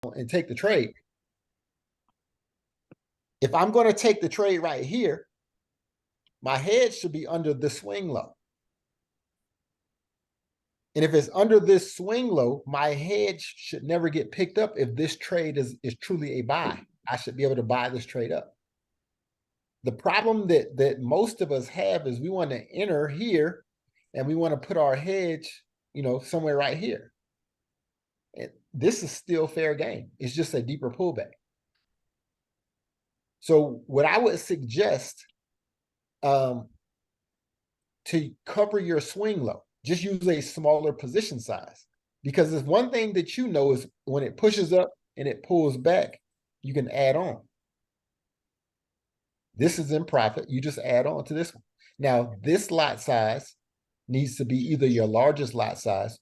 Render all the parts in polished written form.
and take the trade. If I'm going to take the trade right here, my head should be under the swing low. And if it's under this swing low, my hedge should never get picked up if this trade is truly a buy. I should be able to buy this trade up. The problem that most of us have is we want to enter here and we want to put our hedge, somewhere right here. And this is still fair game. It's just a deeper pullback. So what I would suggest to cover your swing low, just use a smaller position size, because there's one thing that is when it pushes up and it pulls back, you can add on. This is in profit. You just add on to this one. Now, this lot size needs to be either your largest lot size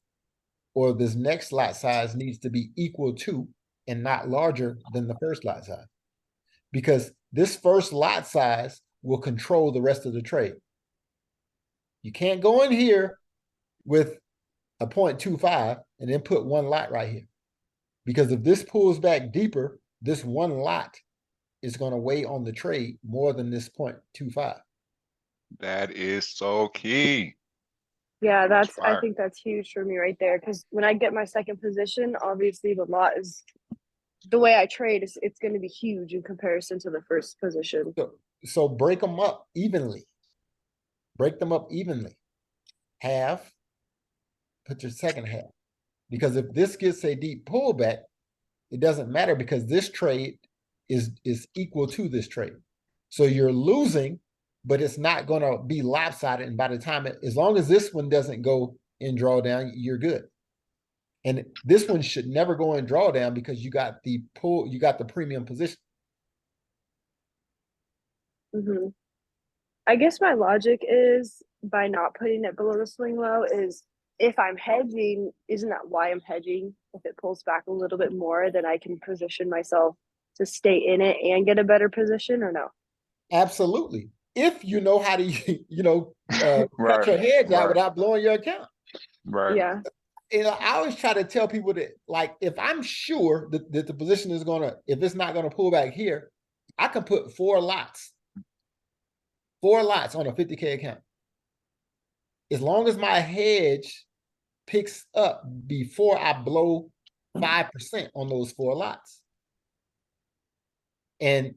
or this next lot size needs to be equal to and not larger than the first lot size, because this first lot size will control the rest of the trade. You can't go in here with a 0.25 and then put one lot right here, because if this pulls back deeper, this one lot is going to weigh on the trade more than this 0.25. That is so key. Yeah, I think that's huge for me right there, because when I get my second position, obviously the lot is, the way I trade is, it's going to be huge in comparison to the first position. So break them up evenly. Break them up evenly. Half, put your second half. Because if this gets a deep pullback, it doesn't matter, because this trade is equal to this trade. So you're losing, but it's not going to be lopsided. And by the time, as long as this one doesn't go in drawdown, you're good. And this one should never go in drawdown because you got the premium position. Mm-hmm. I guess my logic is, by not putting it below the swing low, is if I'm hedging, isn't that why I'm hedging? If it pulls back a little bit more, then I can position myself to stay in it and get a better position, or no? Absolutely. If you know how to, cut your hedge out without blowing your account. Right. Yeah. I always try to tell people that, like, if I'm sure that the position is if it's not going to pull back here, I can put 4 lots on a 50K account. As long as my hedge picks up before I blow 5% on those 4 lots. And,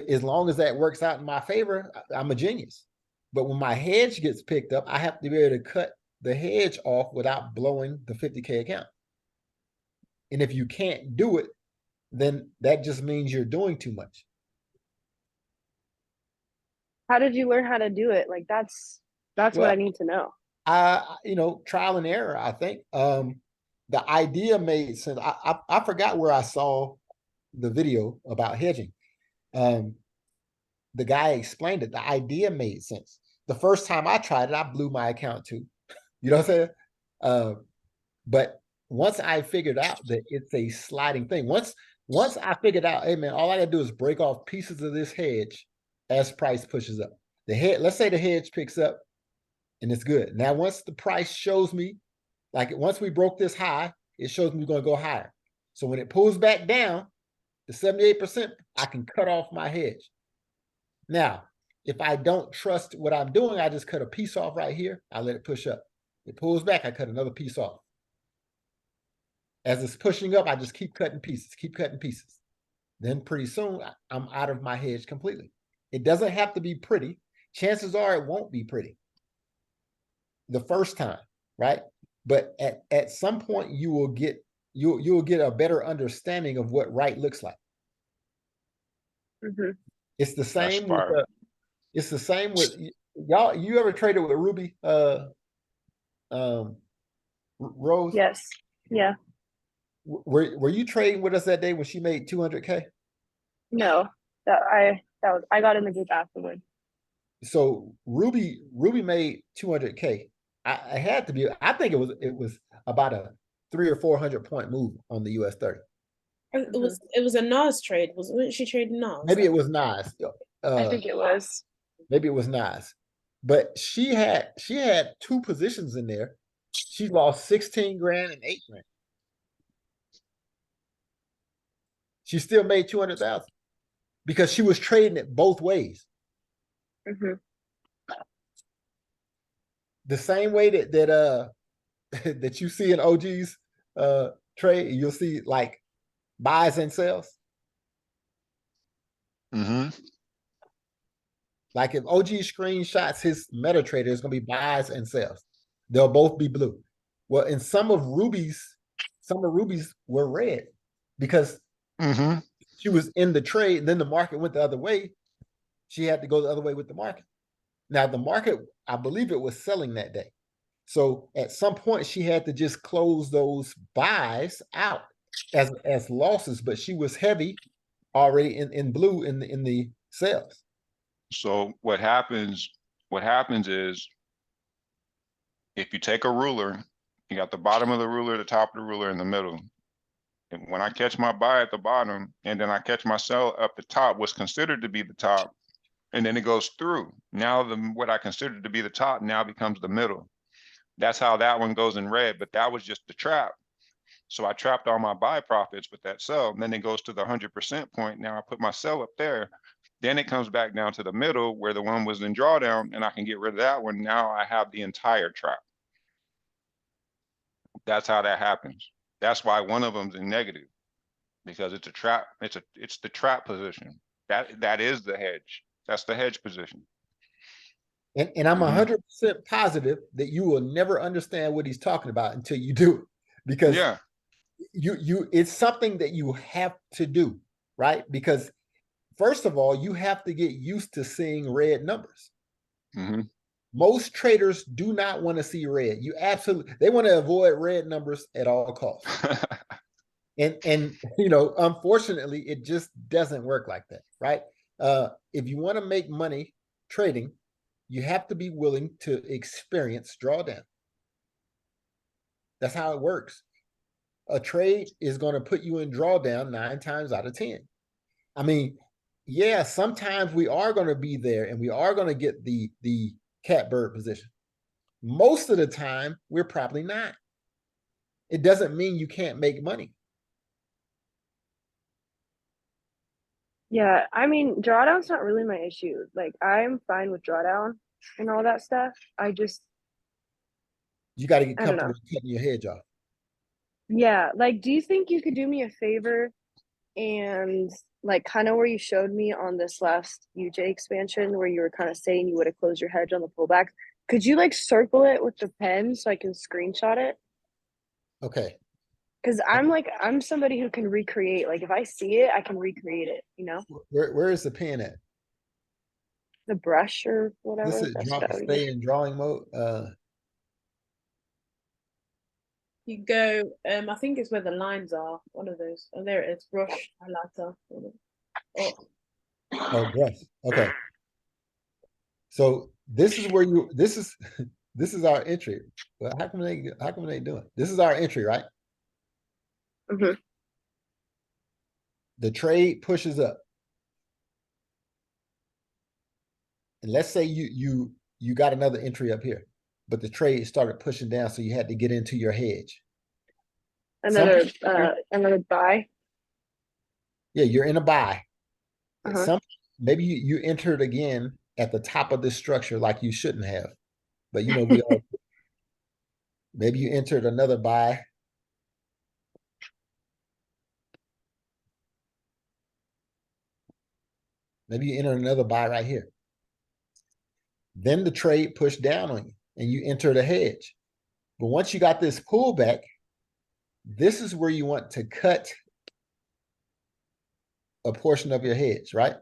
as long as that works out in my favor, I'm a genius. But when my hedge gets picked up, I have to be able to cut the hedge off without blowing the 50K account. And if you can't do it, then that just means you're doing too much. How did you learn how to do it? Like, that's what I need to know. Trial and error, I think. The idea made sense. I forgot where I saw the video about hedging. The guy explained it. The idea made sense. The first time I tried it, I blew my account too. You know what I'm saying? But once I figured out that it's a sliding thing, once I figured out, hey man, all I gotta do is break off pieces of this hedge as price pushes up. Let's say the hedge picks up and it's good. Now, once the price shows me, like once we broke this high, it shows me we're gonna go higher. So when it pulls back down to 78%, I can cut off my hedge. Now, if I don't trust what I'm doing, I just cut a piece off right here. I let it push up. It pulls back, I cut another piece off. As it's pushing up, I just keep cutting pieces. Then pretty soon, I'm out of my hedge completely. It doesn't have to be pretty. Chances are it won't be pretty the first time, right? But at some point, you'll get a better understanding of what right looks like. Mm-hmm. It's the same with y'all. You ever traded with Ruby Rose? Yes. Yeah. Were you trading with us that day when she made 200K? No, I got in the group afterward. So Ruby made 200K. I had to be. I think it was about a 300 or 400 point move on the US 30. It was a Nas trade. Wasn't she trading Nas? Maybe it was Nas. I think it was. Maybe it was Nas. But she had 2 positions in there. She lost 16 grand and 8 grand. She still made 200,000 because she was trading it both ways. Mhm. The same way that that you see in OG's trade, you'll see like buys and sells. Mm-hmm. Like if OG screenshots his MetaTrader, it's gonna be buys and sells. They'll both be blue. Well, in some of Ruby's were red because Mm-hmm. she was in the trade, then the market went the other way. She had to go the other way with the market. Now the market, I believe it was selling that day. So at some point she had to just close those buys out as losses, but she was heavy already in blue in the sales. So what happens is if you take a ruler, you got the bottom of the ruler, the top of the ruler, in the middle. And when I catch my buy at the bottom, and then I catch my sell up the top, what's considered to be the top, and then it goes through. Now what I considered to be the top now becomes the middle. That's how that one goes in red, but that was just the trap. So I trapped all my buy profits with that sell. And then it goes to the 100% point. Now I put my sell up there. Then it comes back down to the middle where the one was in drawdown, and I can get rid of that one. Now I have the entire trap. That's how that happens. That's why one of them's in negative, because it's a trap. It's the trap position. That is the hedge. That's the hedge position. And I'm 100% positive that you will never understand what he's talking about until you do it, because Yeah. it's something that you have to do, right? Because first of all, you have to get used to seeing red numbers. Mm-hmm. Most traders do not want to see red. They want to avoid red numbers at all costs. And you know, unfortunately, it just doesn't work like that, right? If you want to make money trading, you have to be willing to experience drawdown. That's how it works. A trade is going to put you in drawdown 9 times out of 10. I mean, yeah, sometimes we are going to be there and we are going to get the catbird position. Most of the time, we're probably not. It doesn't mean you can't make money. Yeah, I mean, drawdown's not really my issue. Like, I'm fine with drawdown and all that stuff. You got to get I don't know. comfortable cutting your hedge off. Yeah, like, do you think you could do me a favor and like kind of where you showed me on this last UJ expansion where you were kind of saying you would have closed your hedge on the pullback? Could you like circle it with the pen so I can screenshot it? Okay. Because I'm somebody who can recreate. Like if I see it, I can recreate it, you know? Where is the pen at? The brush or whatever. This is That's what I would stay use. in drawing mode. You go, I think it's where the lines are. One of those. Oh, there it is. Brush highlighter. Oh, Oh, brush. Okay. So this is where this is our entry. Well, how come they do it? This is our entry, right? Mhm. The trade pushes up. And let's say you got another entry up here, but the trade started pushing down, so you had to get into your hedge. Another buy. Yeah, you're in a buy. Uh-huh. Maybe you entered again at the top of this structure like you shouldn't have. But you know, maybe you entered another buy. Maybe you enter another buy right here. Then the trade pushed down on you and you entered a hedge. But once you got this pullback, this is where you want to cut a portion of your hedge, right?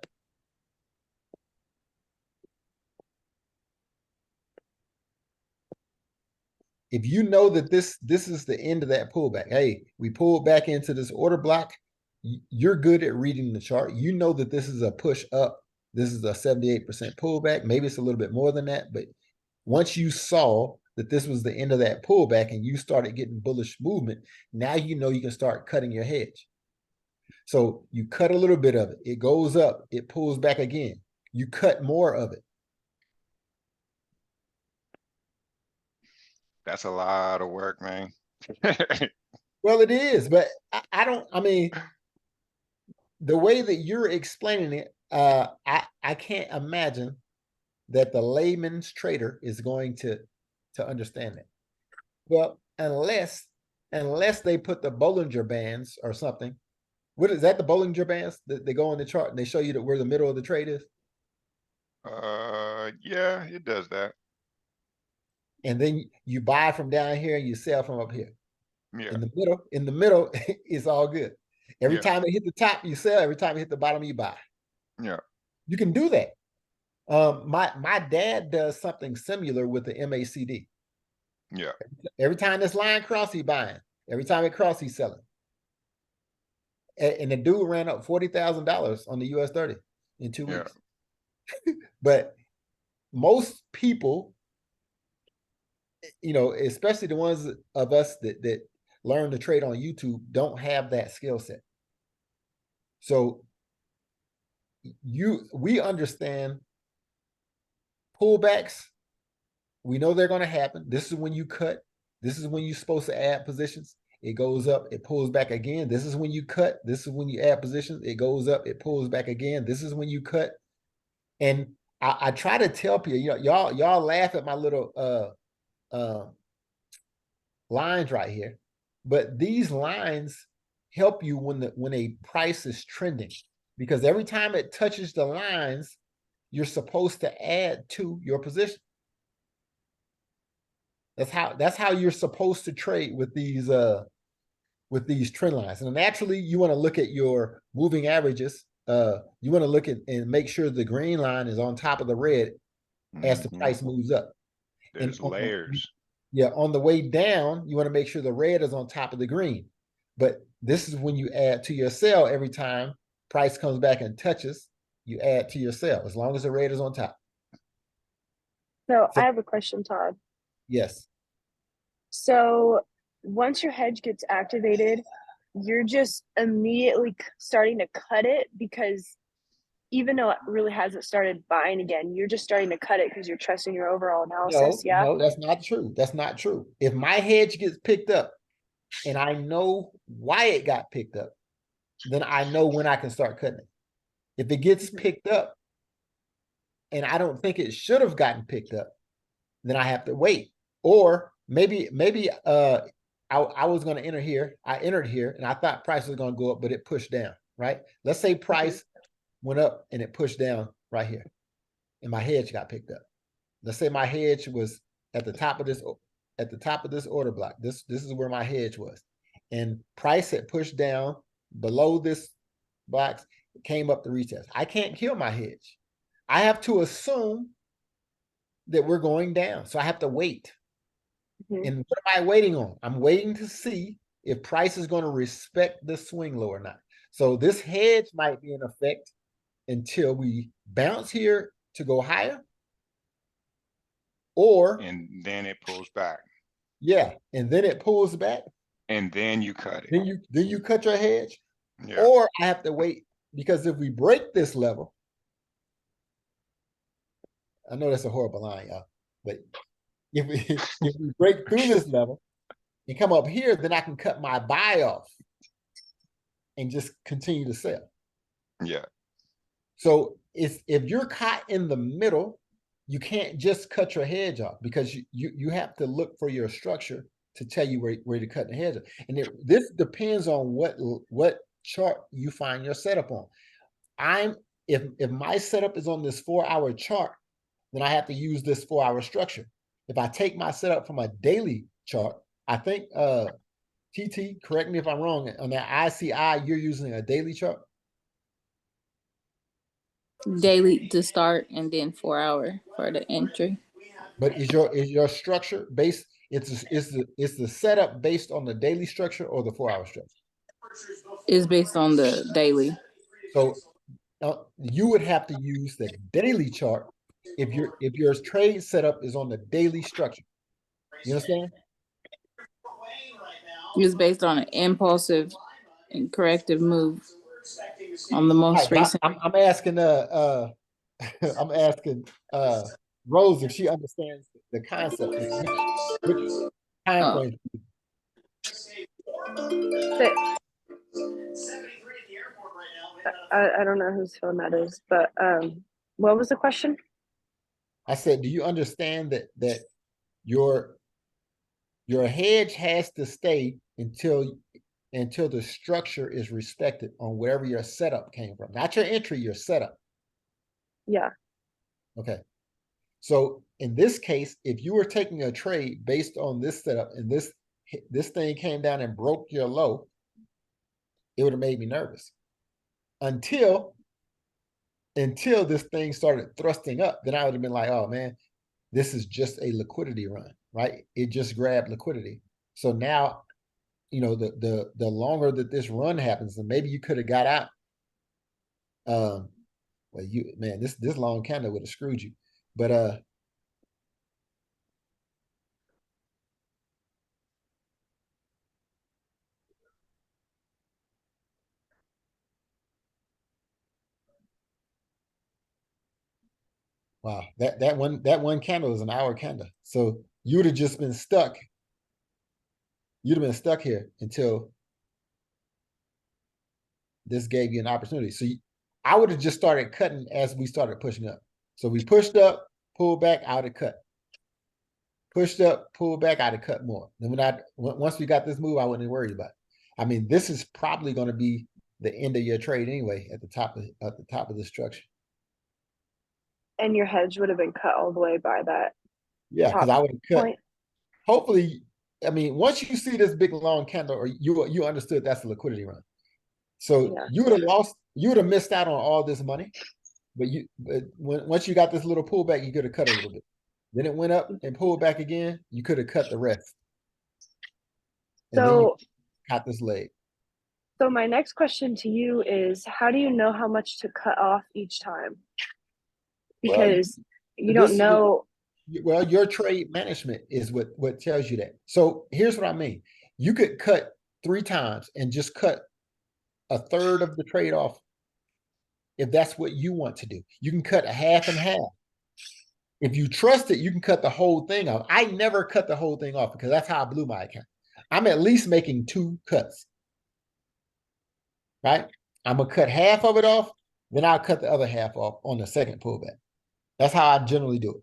If you know that this is the end of that pullback, hey, we pulled back into this order block, you're good at reading the chart. You know that this is a push up. This is a 78% pullback. Maybe it's a little bit more than that, but once you saw that this was the end of that pullback and you started getting bullish movement, now you know you can start cutting your hedge. So you cut a little bit of it. It goes up. It pulls back again. You cut more of it. That's a lot of work, man. Well, it is, but I don't, I mean, the way that you're explaining it, I can't imagine that the layman's trader is going to understand it. Well, unless they put the Bollinger Bands or something. What is that? The Bollinger Bands that they go on the chart and they show you that where the middle of the trade is, Yeah, it does that. and then you buy from down here and you sell from up here. Yeah, In the middle, it's all good. Every Yeah. time it hit the top, you sell. Every time it hit the bottom, you buy. yeah, You can do that. My dad does something similar with the MACD. yeah, Every time this line crosses, he buying. Every time it crosses, he's selling. And the dude ran up $40,000 on the US 30 in 2 Yeah. weeks. But most people, you know, especially the ones of us that learn to trade on YouTube, don't have that skill set. So we understand pullbacks. We know they're going to happen. This is when you cut. This is when you're supposed to add positions. It goes up, it pulls back again. This is when you cut. This is when you add positions. It goes up, it pulls back again. This is when you cut. And I try to tell people, you know, y'all laugh at my little lines right here, but these lines help you when a price is trending, because every time it touches the lines, you're supposed to add to your position. That's how you're supposed to trade with these trend lines. And naturally, you want to look at your moving averages. You want to look at and make sure the green line is on top of the red as the price moves up. There's And layers. on the way down, you want to make sure the red is on top of the green. But this is when you add to your sell every time price comes back and touches, you add to your sell as long as the red is on top. So I have a question, Todd. Yes. So once your hedge gets activated, you're just immediately starting to cut it, because even though it really hasn't started buying again, you're just starting to cut it because you're trusting your overall analysis. Yeah. No, that's not true. That's not true. If my hedge gets picked up and I know why it got picked up, then I know when I can start cutting it. If it gets picked up and I don't think it should have gotten picked up, then I have to wait. Or maybe I was going to enter here. I entered here and I thought price was going to go up, but it pushed down, right? Let's say price went up and it pushed down right here and my hedge got picked up. Let's say my hedge was at the top of this order block. This is where my hedge was. And price had pushed down below this box, came up to retest. I can't kill my hedge. I have to assume that we're going down. So I have to wait. And what am I waiting on? I'm waiting to see if price is going to respect the swing low or not. So this hedge might be in effect until we bounce here to go higher. Or And then it pulls back. Yeah, and then it pulls back. And then you cut it. Then you cut your hedge. Yeah. Or I have to wait, because if we break this level, I know that's a horrible line, y'all, but if we break through this level and come up here, then I can cut my buy off and just continue to sell. Yeah. So if you're caught in the middle, you can't just cut your hedge off, because you have to look for your structure to tell you where to cut the hedge off. And this depends on what chart you find your setup on. If my setup is on this 4-hour chart, then I have to use this 4-hour structure. If I take my setup from a daily chart, I think TT, correct me if I'm wrong, on that ICI, you're using a daily chart? Daily to start and then 4-hour for the entry. But is your structure based? It's the setup based on the daily structure or the 4-hour structure? It's based on the daily. So you would have to use the daily chart if your trade setup is on the daily structure. You understand? It's based on an impulsive and corrective move on the most recent. I'm asking I'm asking Rose if she understands the concept. Which time frame? I don't know whose phone that is, but what was the question? I said, do you understand that your hedge has to stay until the structure is respected on wherever your setup came from, not your entry, your setup. Yeah. Okay. So in this case, if you were taking a trade based on this setup and this thing came down and broke your low, it would have made me nervous until this thing started thrusting up. Then I would have been like, oh man, this is just a liquidity run, right? It just grabbed liquidity. So now, the longer that this run happens, then maybe you could have got out. Well, this long candle would have screwed you. But wow, that one candle is an hour candle. So you would have just been stuck. You'd have been stuck here until this gave you an opportunity. So I would have just started cutting as we started pushing up. So we pushed up, pulled back, I would have cut. Pushed up, pulled back, I'd have cut more. Then once we got this move, I wouldn't worry about it. I mean, this is probably going to be the end of your trade anyway at the top of the structure. And your hedge would have been cut all the way by that. Yeah, because I would have cut. Point. Hopefully, I mean, once you see this big long candle, or you understood that's a liquidity run. So Yeah. you would have lost, you would have missed out on all this money. But once you got this little pullback, you could have cut a little bit. Then it went up and pulled back again. You could have cut the rest. And then you got this leg. So my next question to you is, how do you know how much to cut off each time? Because you don't know. Well, your trade management is what tells you that. So here's what I mean. You could cut 3 times and just cut a third of the trade off. If that's what you want to do, you can cut a half and half. If you trust it, you can cut the whole thing off. I never cut the whole thing off because that's how I blew my account. I'm at least making 2 cuts, right? I'm going to cut half of it off, then I'll cut the other half off on the second pullback. That's how I generally do it.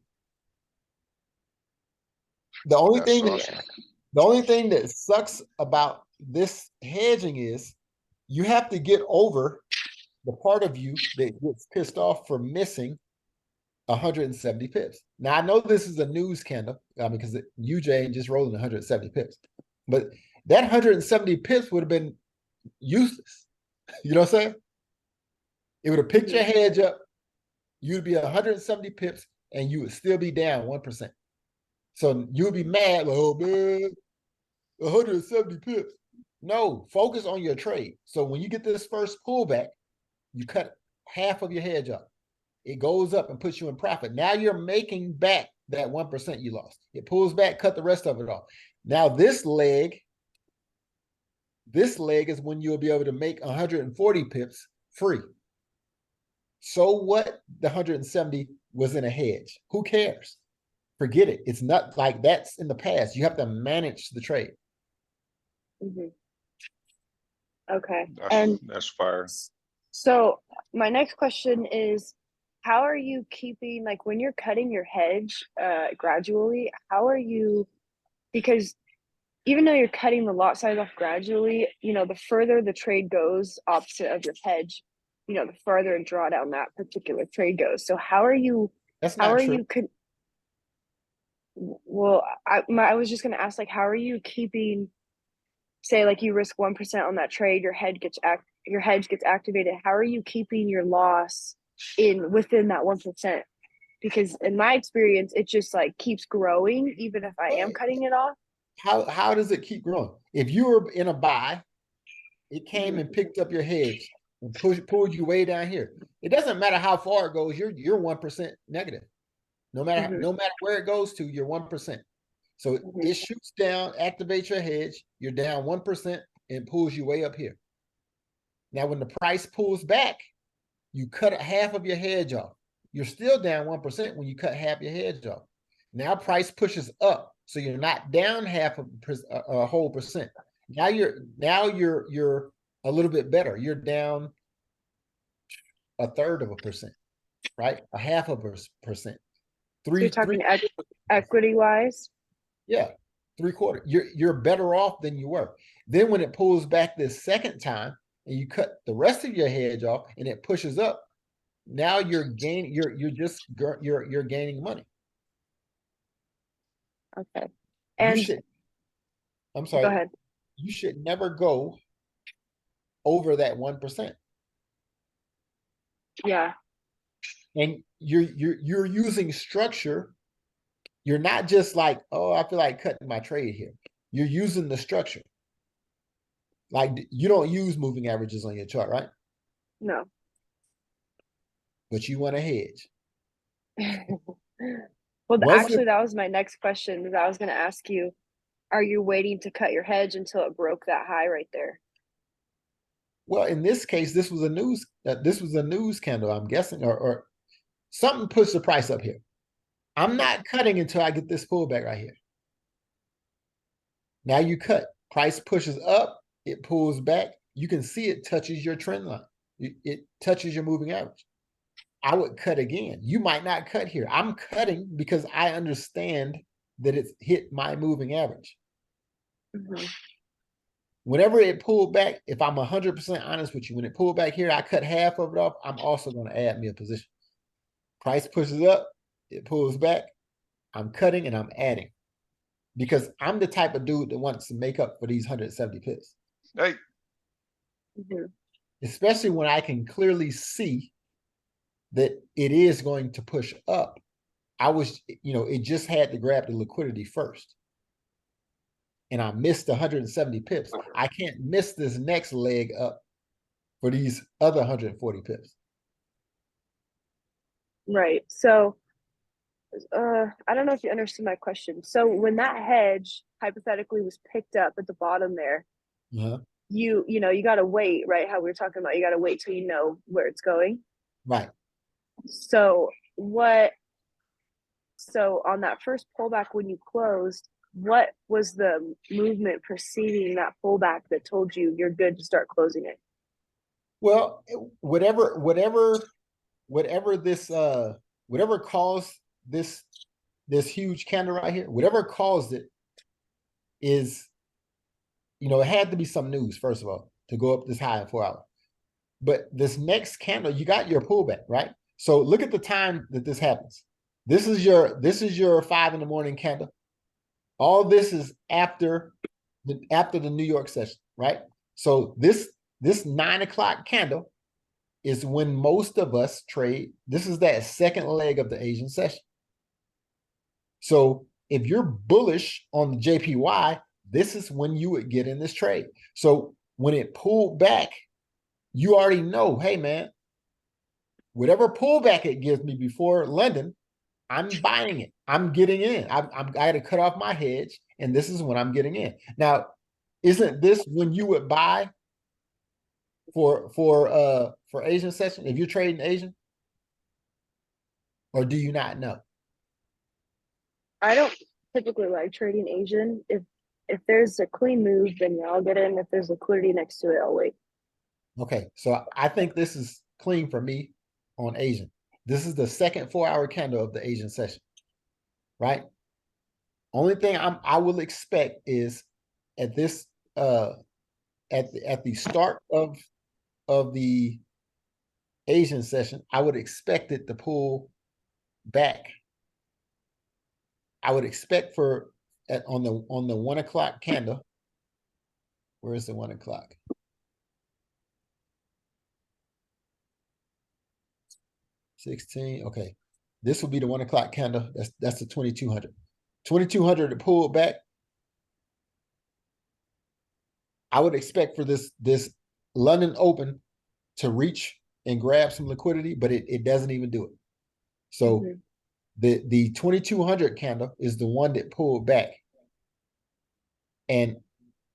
The only thing that sucks about this hedging is you have to get over the part of you that gets pissed off for missing 170 pips. Now, I know this is a news candle because UJ just rolling 170 pips, but that 170 pips would have been useless. You know what I'm saying? It would have picked your hedge up. You'd be 170 pips and you would still be down 1%. So you would be mad, like, oh man, 170 pips. No, focus on your trade. So when you get this first pullback, you cut half of your hedge up. It goes up and puts you in profit. Now you're making back that 1% you lost. It pulls back, cut the rest of it off. Now this leg is when you'll be able to make 140 pips free. So what? The 170 was in a hedge. Who cares? Forget it. It's not like that's in the past. You have to manage the trade. Mm-hmm. Okay. That's fire. So my next question is, how are you keeping, like when you're cutting your hedge gradually, how are you, because even though you're cutting the lot size off gradually, the further the trade goes opposite of your hedge, the further in drawdown that particular trade goes. So how are you, well, I was just going to ask, like, how are you keeping, say, like you risk 1% on that trade, your hedge gets activated. How are you keeping your loss within that 1%? Because in my experience, it just like keeps growing, even if I am cutting it off. How does it keep growing? If you were in a buy, it came and picked up your hedge and pulled you way down here. It doesn't matter how far it goes, you're 1% negative. No matter where it goes to, you're 1%. So it shoots down, activates your hedge, you're down 1% and pulls you way up here. Now, when the price pulls back, you cut half of your hedge off. You're still down 1% when you cut half your hedge off. Now price pushes up, so you're not down half of a whole percent. Now you're a little bit better. You're down 1/3%, right? 0.5%. So you're talking Three, equity wise? yeah, 3/4. You're better off than you were. Then when it pulls back this second time and you cut the rest of your hedge off and it pushes up, now you're gaining. You're gaining money. Okay. You And should. I'm go sorry. ahead. You should never go over that 1%. Yeah. And you're using structure. You're not just like, oh, I feel like cutting my trade here. You're using the structure. Like you don't use moving averages on your chart, right? No. But you want to hedge. Well, Was actually, it, that was my next question that I was going to ask you. Are you waiting to cut your hedge until it broke that high right there? well, in this case, this was a news candle, I'm guessing, or something pushed the price up here. I'm not cutting until I get this pullback right here. Now you cut. Price pushes up, it pulls back. You can see it touches your trend line. It touches your moving average. I would cut again. You might not cut here. I'm cutting because I understand that it's hit my moving average. Mm-hmm. Whenever it pulled back, if I'm 100% honest with you, when it pulled back here, I cut half of it off. I'm also going to add me a position. Price pushes up, it pulls back. I'm cutting and I'm adding because I'm the type of dude that wants to make up for these 170 pips. Hey, Mm-hmm. Especially when I can clearly see that it is going to push up. It just had to grab the liquidity first. And I missed 170 pips. I can't miss this next leg up for these other 140 pips. Right. So, I don't know if you understood my question. So when that hedge hypothetically was picked up at the bottom there, Uh-huh. you got to wait, right? How we were talking about, you got to wait till you know where it's going. Right. So on that first pullback when you closed, what was the movement preceding that pullback that told you you're good to start closing it? Well, whatever caused this huge candle right here, whatever caused it is, it had to be some news, first of all, to go up this high in 4 hours. But this next candle, you got your pullback, right? So look at the time that this happens. This is your 5 a.m. candle. All this is after the New York session, right? So this 9 o'clock candle is when most of us trade. This is that second leg of the Asian session. So if you're bullish on the JPY, this is when you would get in this trade. So when it pulled back, you already know, hey man, whatever pullback it gives me before London, I'm buying it. I'm getting in. I got to cut off my hedge, and this is when I'm getting in. Now, isn't this when you would buy for Asian session if you're trading Asian, or do you not know? I don't typically like trading Asian. If there's a clean move, then yeah, I'll get in. If there's liquidity next to it, I'll wait. Okay, so I think this is clean for me on Asian. This is the second 4-hour candle of the Asian session, right? Only thing I will expect is at this at the start of the Asian session, I would expect it to pull back. I would expect on the 1 o'clock candle. Where is the 1 o'clock? $16. Okay. This will be the 1 o'clock candle. That's the 2200. 2200 to pull back. I would expect for this London open to reach and grab some liquidity, but it doesn't even do it. So the 2200 candle is the one that pulled back. And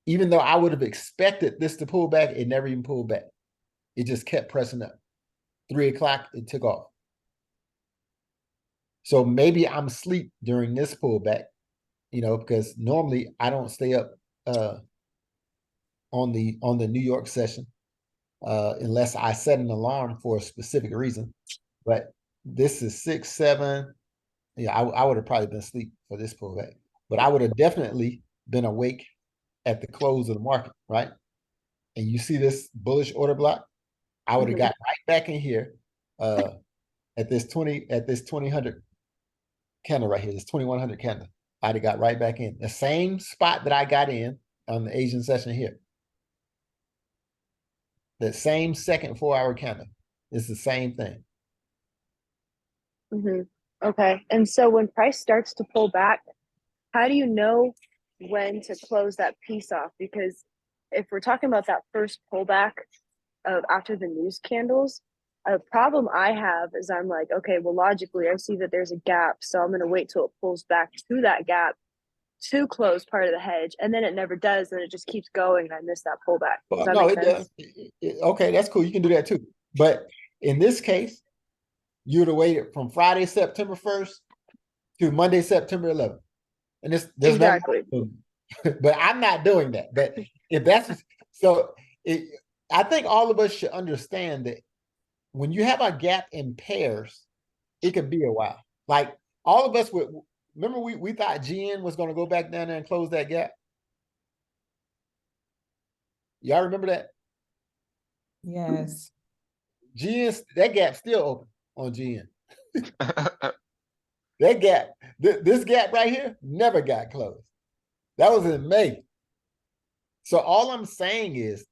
even though I would have expected this to pull back, it never even pulled back. It just kept pressing up. 3 o'clock, it took off. So maybe I'm asleep during this pullback, because normally I don't stay up on the New York session unless I set an alarm for a specific reason. But this is 6, 7. Yeah, I would have probably been asleep for this pullback, but I would have definitely been awake at the close of the market, right? And you see this bullish order block, I would have got right back in here at this 2000 candle right here, this 2100 candle. I'd have got right back in the same spot that I got in on the Asian session here. That same second 4-hour candle. It's the same thing. Okay. And so when price starts to pull back, how do you know when to close that piece off? Because if we're talking about that first pullback of after the news candles, a problem I have is I'm like, okay, well, logically, I see that there's a gap, so I'm going to wait till it pulls back to that gap to close part of the hedge, and then it never does, and it just keeps going, and I miss that pullback. Does that no, make it sense? does. Okay, that's cool. You can do that too. But in this case, you'd have waited from Friday, September 1st to Monday, September 11th. And there's Exactly. But I'm not doing that. But if that's so, I think all of us should understand that when you have a gap in pairs, it could be a while. Like all of us would remember we thought GN was going to go back down there and close that gap. Y'all remember that? Yes. GN, that gap's still open on GN. That gap, this gap right here, never got closed. That was in May. So all I'm saying is,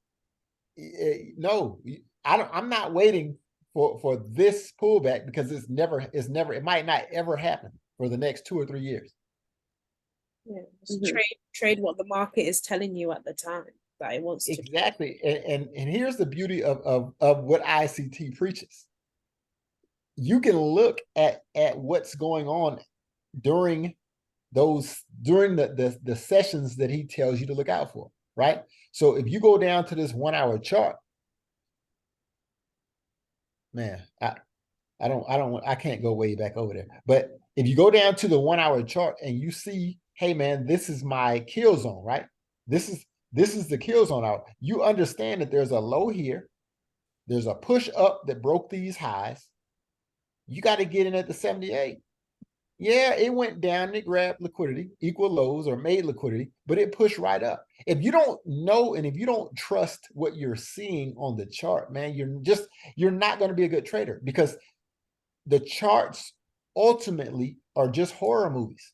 no, I'm not waiting for this pullback because it might not ever happen for the next 2 or 3 years. Yeah, trade what the market is telling you at the time that it wants to. Exactly. And here's the beauty of what ICT preaches. You can look at what's going on during the sessions that he tells you to look out for, right? So if you go down to this 1-hour chart, man, I can't go way back over there. But if you go down to the 1-hour chart and you see, hey man, this is my kill zone, right? This is the kill zone out. You understand that there's a low here. There's a push up that broke these highs. You got to get in at the 78. Yeah, it went down and it grabbed liquidity, equal lows or made liquidity, but it pushed right up. If you don't know and if you don't trust what you're seeing on the chart, man, you're not going to be a good trader because the charts ultimately are just horror movies.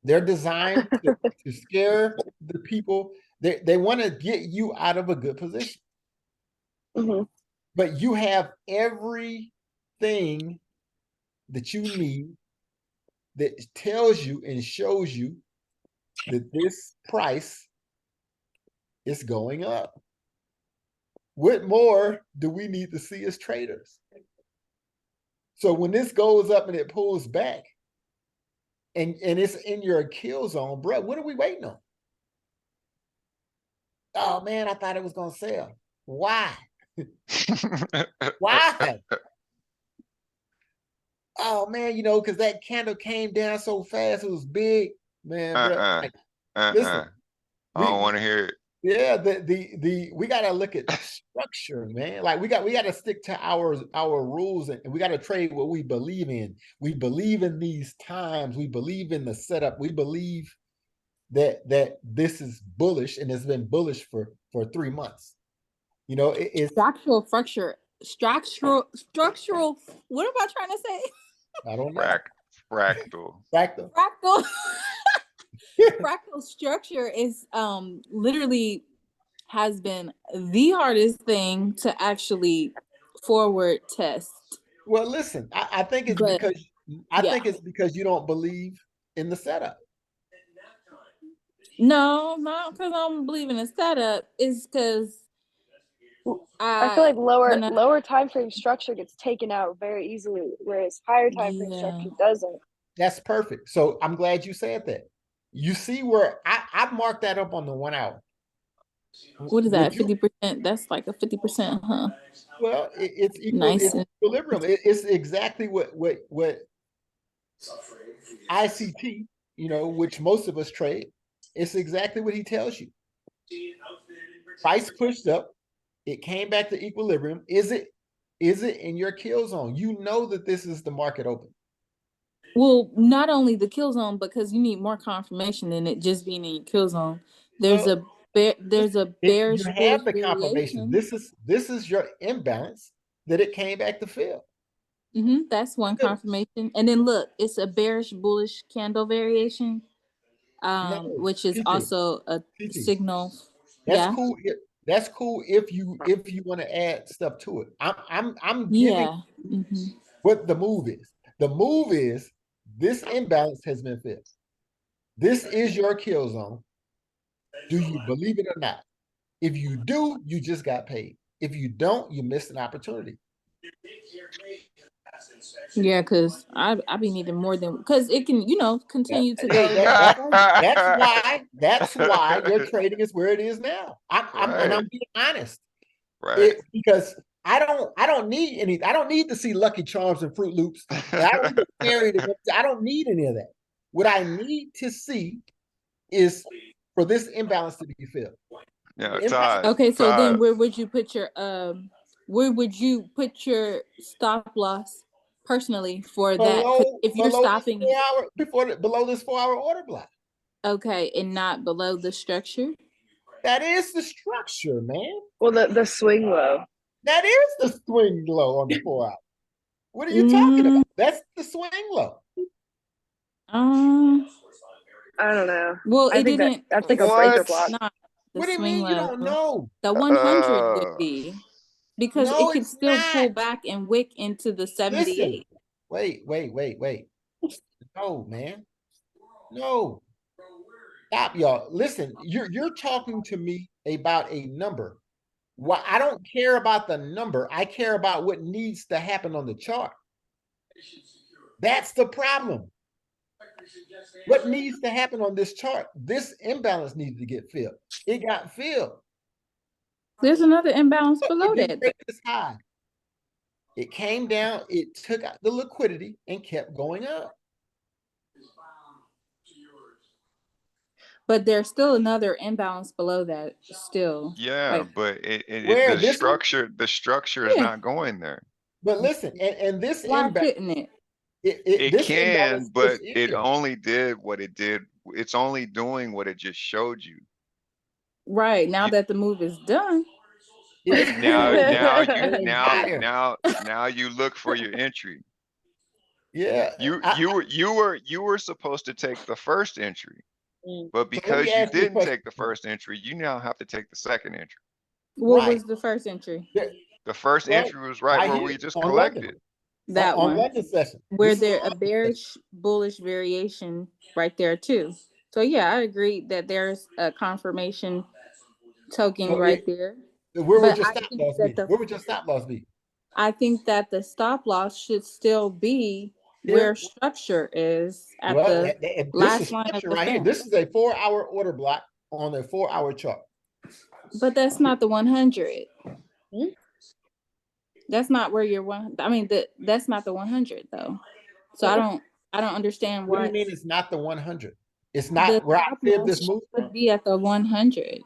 They're designed to scare the people. They want to get you out of a good position. But you have everything that you need that tells you and shows you that this price is going up. What more do we need to see as traders? So when this goes up and it pulls back and it's in your kill zone, bro, what are we waiting on? Oh man, I thought it was going to sell. Why? Why? Oh man, because that candle came down so fast, it was big, man. Listen, I don't want to hear it. Yeah, we gotta look at structure, man. Like we gotta stick to our rules, and we gotta trade what we believe in. We believe in these times. We believe in the setup. We believe that this is bullish, and it's been bullish for 3 months. It's structural. What am I trying to say? I don't know. Fractal. Fractal structure is literally has been the hardest thing to actually forward test. Well, listen, I think it's because you don't believe in the setup. No, not because I don't believe in the setup. It's because I feel like lower time frame structure gets taken out very easily, whereas higher time frame structure doesn't. That's perfect. So I'm glad you said that. You see where I marked that up on the 1 hour. What is that? 50%? That's like a 50%, huh? Well, it's equal. Nice. It's equilibrium. It's exactly what ICT, which most of us trade. It's exactly what he tells you. Price pushed up. It came back to equilibrium. Is it in your kill zone? You know that this is the market open. Well, not only the kill zone, because you need more confirmation than it just being in your kill zone. There's Well, there's a you bearish bullish have the confirmation. variation. This is your imbalance that it came back to fill. That's one confirmation. And then look, it's a bearish bullish candle variation, No, which is TT, also a TT. signal. That's Yeah. cool. That's cool if you want to add stuff to it. I'm giving Yeah. what the move is. The move is this imbalance has been filled. This is your kill zone. Do you believe it or not? If you do, you just got paid. If you don't, you missed an opportunity. Yeah, because I be needing more than, because it can, continue to go. That's why your trading is where it is now. I'm being honest. Right. Because I don't need to see Lucky Charms and Fruit Loops. And I don't need any of that. What I need to see is for this imbalance to be filled. Yeah, Todd. Okay, so Todd. then where would you put your stop loss personally for that? 'Cause if you're stopping below this 4-hour order block. Okay, and not below the structure? That is the structure, man. Well, the swing low. That is the swing low on the 4-hour. What are you talking about? That's the swing low. I don't know. Well, I think that's like a breaker block. Not the What do you swing mean you don't know? The 100 would be, because No, it could it's still not. pull back and wick into the 78. Listen, wait. No, man. No. Stop, y'all. Listen, you're talking to me about a number. Well, I don't care about the number. I care about what needs to happen on the chart. That's the problem. What needs to happen on this chart? This imbalance needed to get filled. It got filled. There's another imbalance below that. This high. It came down, it took out the liquidity and kept going up. But there's still another imbalance below that still. Yeah, but the structure is not going there. But listen, and this Why couldn't it? It can, but it only did what it did. It's only doing what it just showed you. Right, now that the move is done. Now you look for your entry. Yeah. You were supposed to take the first entry, but because you didn't take the first entry, you now have to take the second entry. What was the first entry? The first entry was right where we just collected. That on one. London session. Where there a bearish bullish variation right there too. So yeah, I agree that there's a confirmation token right there. Where would your stop loss be? I think that the stop loss should still be where structure is at the last line of right here. This is a 4-hour order block on a 4-hour chart. But that's not the 100. That's not where you're that's not the 100 though. So I don't understand why. What do you mean it's not the 100? It's not where I feel this move would be at the 100.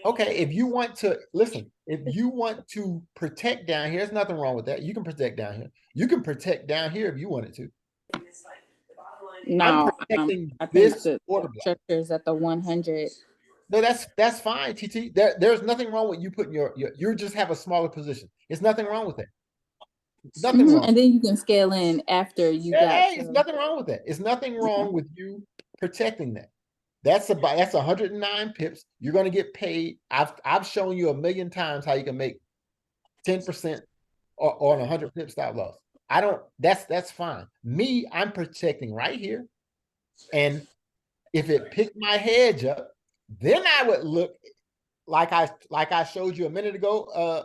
Okay, if you want to listen, if you want to protect down here, there's nothing wrong with that. You can protect down here. You can protect down here if you wanted to. No, I think this the structure is at the 100. No, that's fine, TT. There's nothing wrong with you putting you just have a smaller position. There's nothing wrong with that. Nothing wrong. And then you can scale in after you got. It's nothing wrong with that. It's nothing wrong with you protecting that. That's 109 pips. You're going to get paid. I've shown you a million times how you can make 10% on 100 pip stop loss. That's fine. Me, I'm protecting right here. And if it picked my hedge up, then I would look like I showed you a minute ago.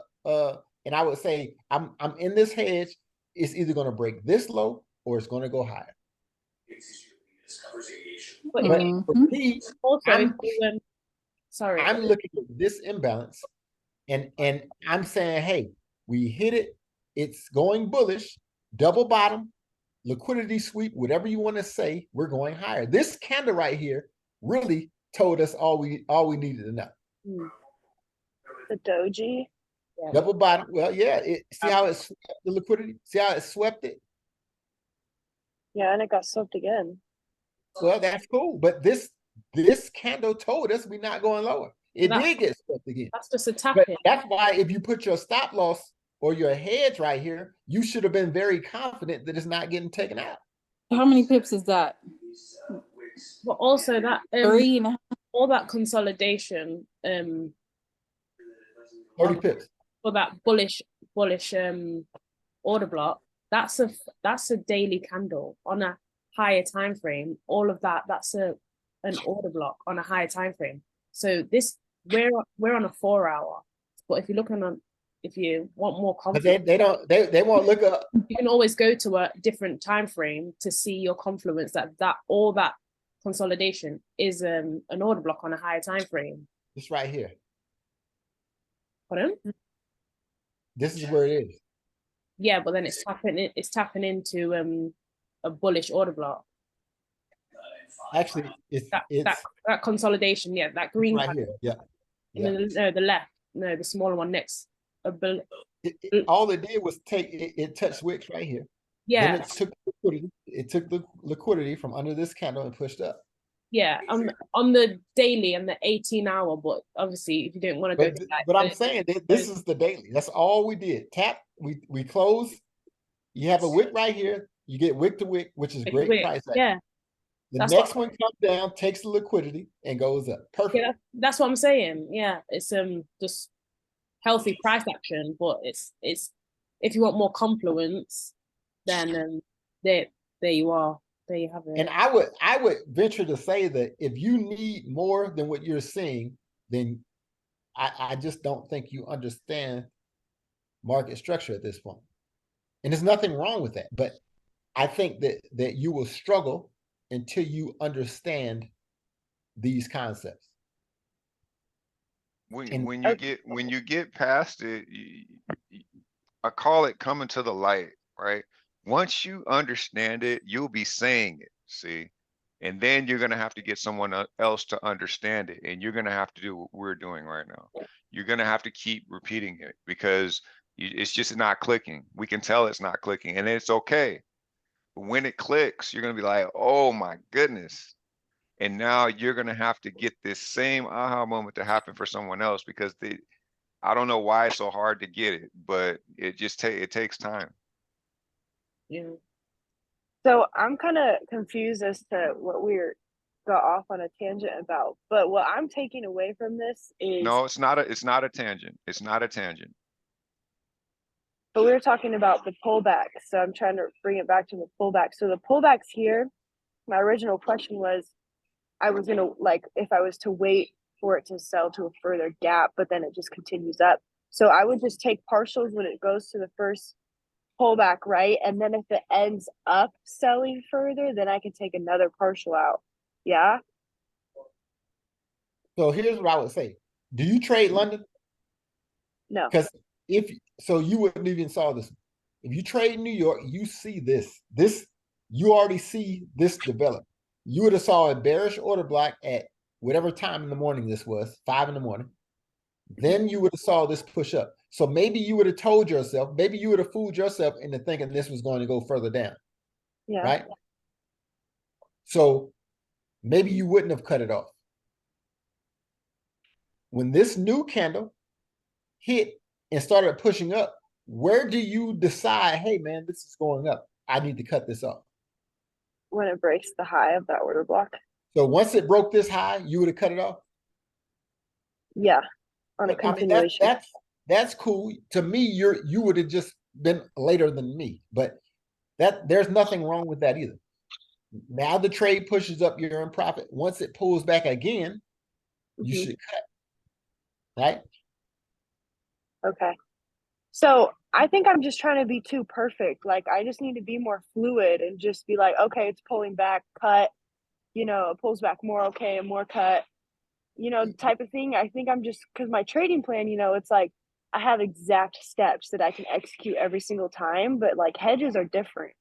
And I would say, I'm in this hedge. It's either going to break this low or it's going to go higher. But for me, I'm looking at this imbalance and I'm saying, hey, we hit it. It's going bullish, double bottom, liquidity sweep, whatever you want to say, we're going higher. This candle right here really told us all we needed to know. The doji. Yeah. Double bottom. Well, yeah. See how it swept the liquidity? See how it swept it? Yeah, and it got swept again. Well, that's cool. But this candle told us we're not going lower. It did get swept again. That's just a tap But in. that's why if you put your stop loss or your hedge right here, you should have been very confident that it's not getting taken out. How many pips is that? But also that 3.5. all that consolidation 30 pips. for that bullish order block, that's a daily candle on a higher time frame. All of that's an order block on a higher time frame. So this we're on a 4 hour, but if you're looking on, if you want more But confidence, they won't look up. you can always go to a different time frame to see your confluence that all that consolidation is an order block on a higher time frame. It's right here. Pardon? This is where it is. Yeah, but then it's tapping into a bullish order block. Actually, it's That consolidation, yeah, that green right candle. here. Yeah. No, the left, no, the smaller one next. All it did was it touched wicks right here. Yeah. Then it took the liquidity from under this candle and pushed up. Yeah, on the daily and the 18-hour, but obviously if you don't want to go to that. But I'm saying that this is the daily. That's all we did. Tap, we close. You have a wick right here. You get wick to wick, which is great price action. Yeah. The next one comes down, takes the liquidity, and goes up. Perfect. Yeah, that's what I'm saying. Yeah, it's just healthy price action, but it's if you want more confluence, then there you are. There you have it. And I would venture to say that if you need more than what you're seeing, then I just don't think you understand market structure at this point. And there's nothing wrong with that. But I think that you will struggle until you understand these concepts. When you get past it, I call it coming to the light, right? Once you understand it, you'll be saying it, see? And then you're going to have to get someone else to understand it. And you're going to have to do what we're doing right now. You're going to have to keep repeating it because it's just not clicking. We can tell it's not clicking, and it's okay. But when it clicks, you're going to be like, oh my goodness. And now you're going to have to get this same aha moment to happen for someone else because I don't know why it's so hard to get it, but it just it takes time. Yeah. So I'm kind of confused as to what we're got off on a tangent about. But what I'm taking away from this is no, it's not a tangent. It's not a tangent. But we were talking about the pullback. So I'm trying to bring it back to the pullback. So the pullbacks here, my original question was I was gonna if I was to wait for it to sell to a further gap, but then it just continues up. So I would just take partials when it goes to the first pullback, right? And then if it ends up selling further, then I can take another partial out. Yeah. So here's what I would say. Do you trade London? No. Because you wouldn't even saw this. If you trade New York, you see this. You already see this develop. You would have saw a bearish order block at whatever time in the morning this was, 5 in the morning. Then you would have saw this push up. So maybe you would have told yourself, maybe you would have fooled yourself into thinking this was going to go further down. Yeah. Right? So maybe you wouldn't have cut it off. When this new candle hit and started pushing up, where do you decide, hey man, this is going up, I need to cut this off? When it breaks the high of that order block. So once it broke this high, you would have cut it off? Yeah. On a continuation. That's cool. To me, you would have just been later than me, but there's nothing wrong with that either. Now the trade pushes up, you're in profit. Once it pulls back again, you should cut. Right? Okay. So I think I'm just trying to be too perfect. I just need to be more fluid and just be like, okay, it's pulling back, cut, it pulls back more, okay, and more cut, type of thing. I think I'm just, because my trading plan, it's like I have exact steps that I can execute every single time, but hedges are different.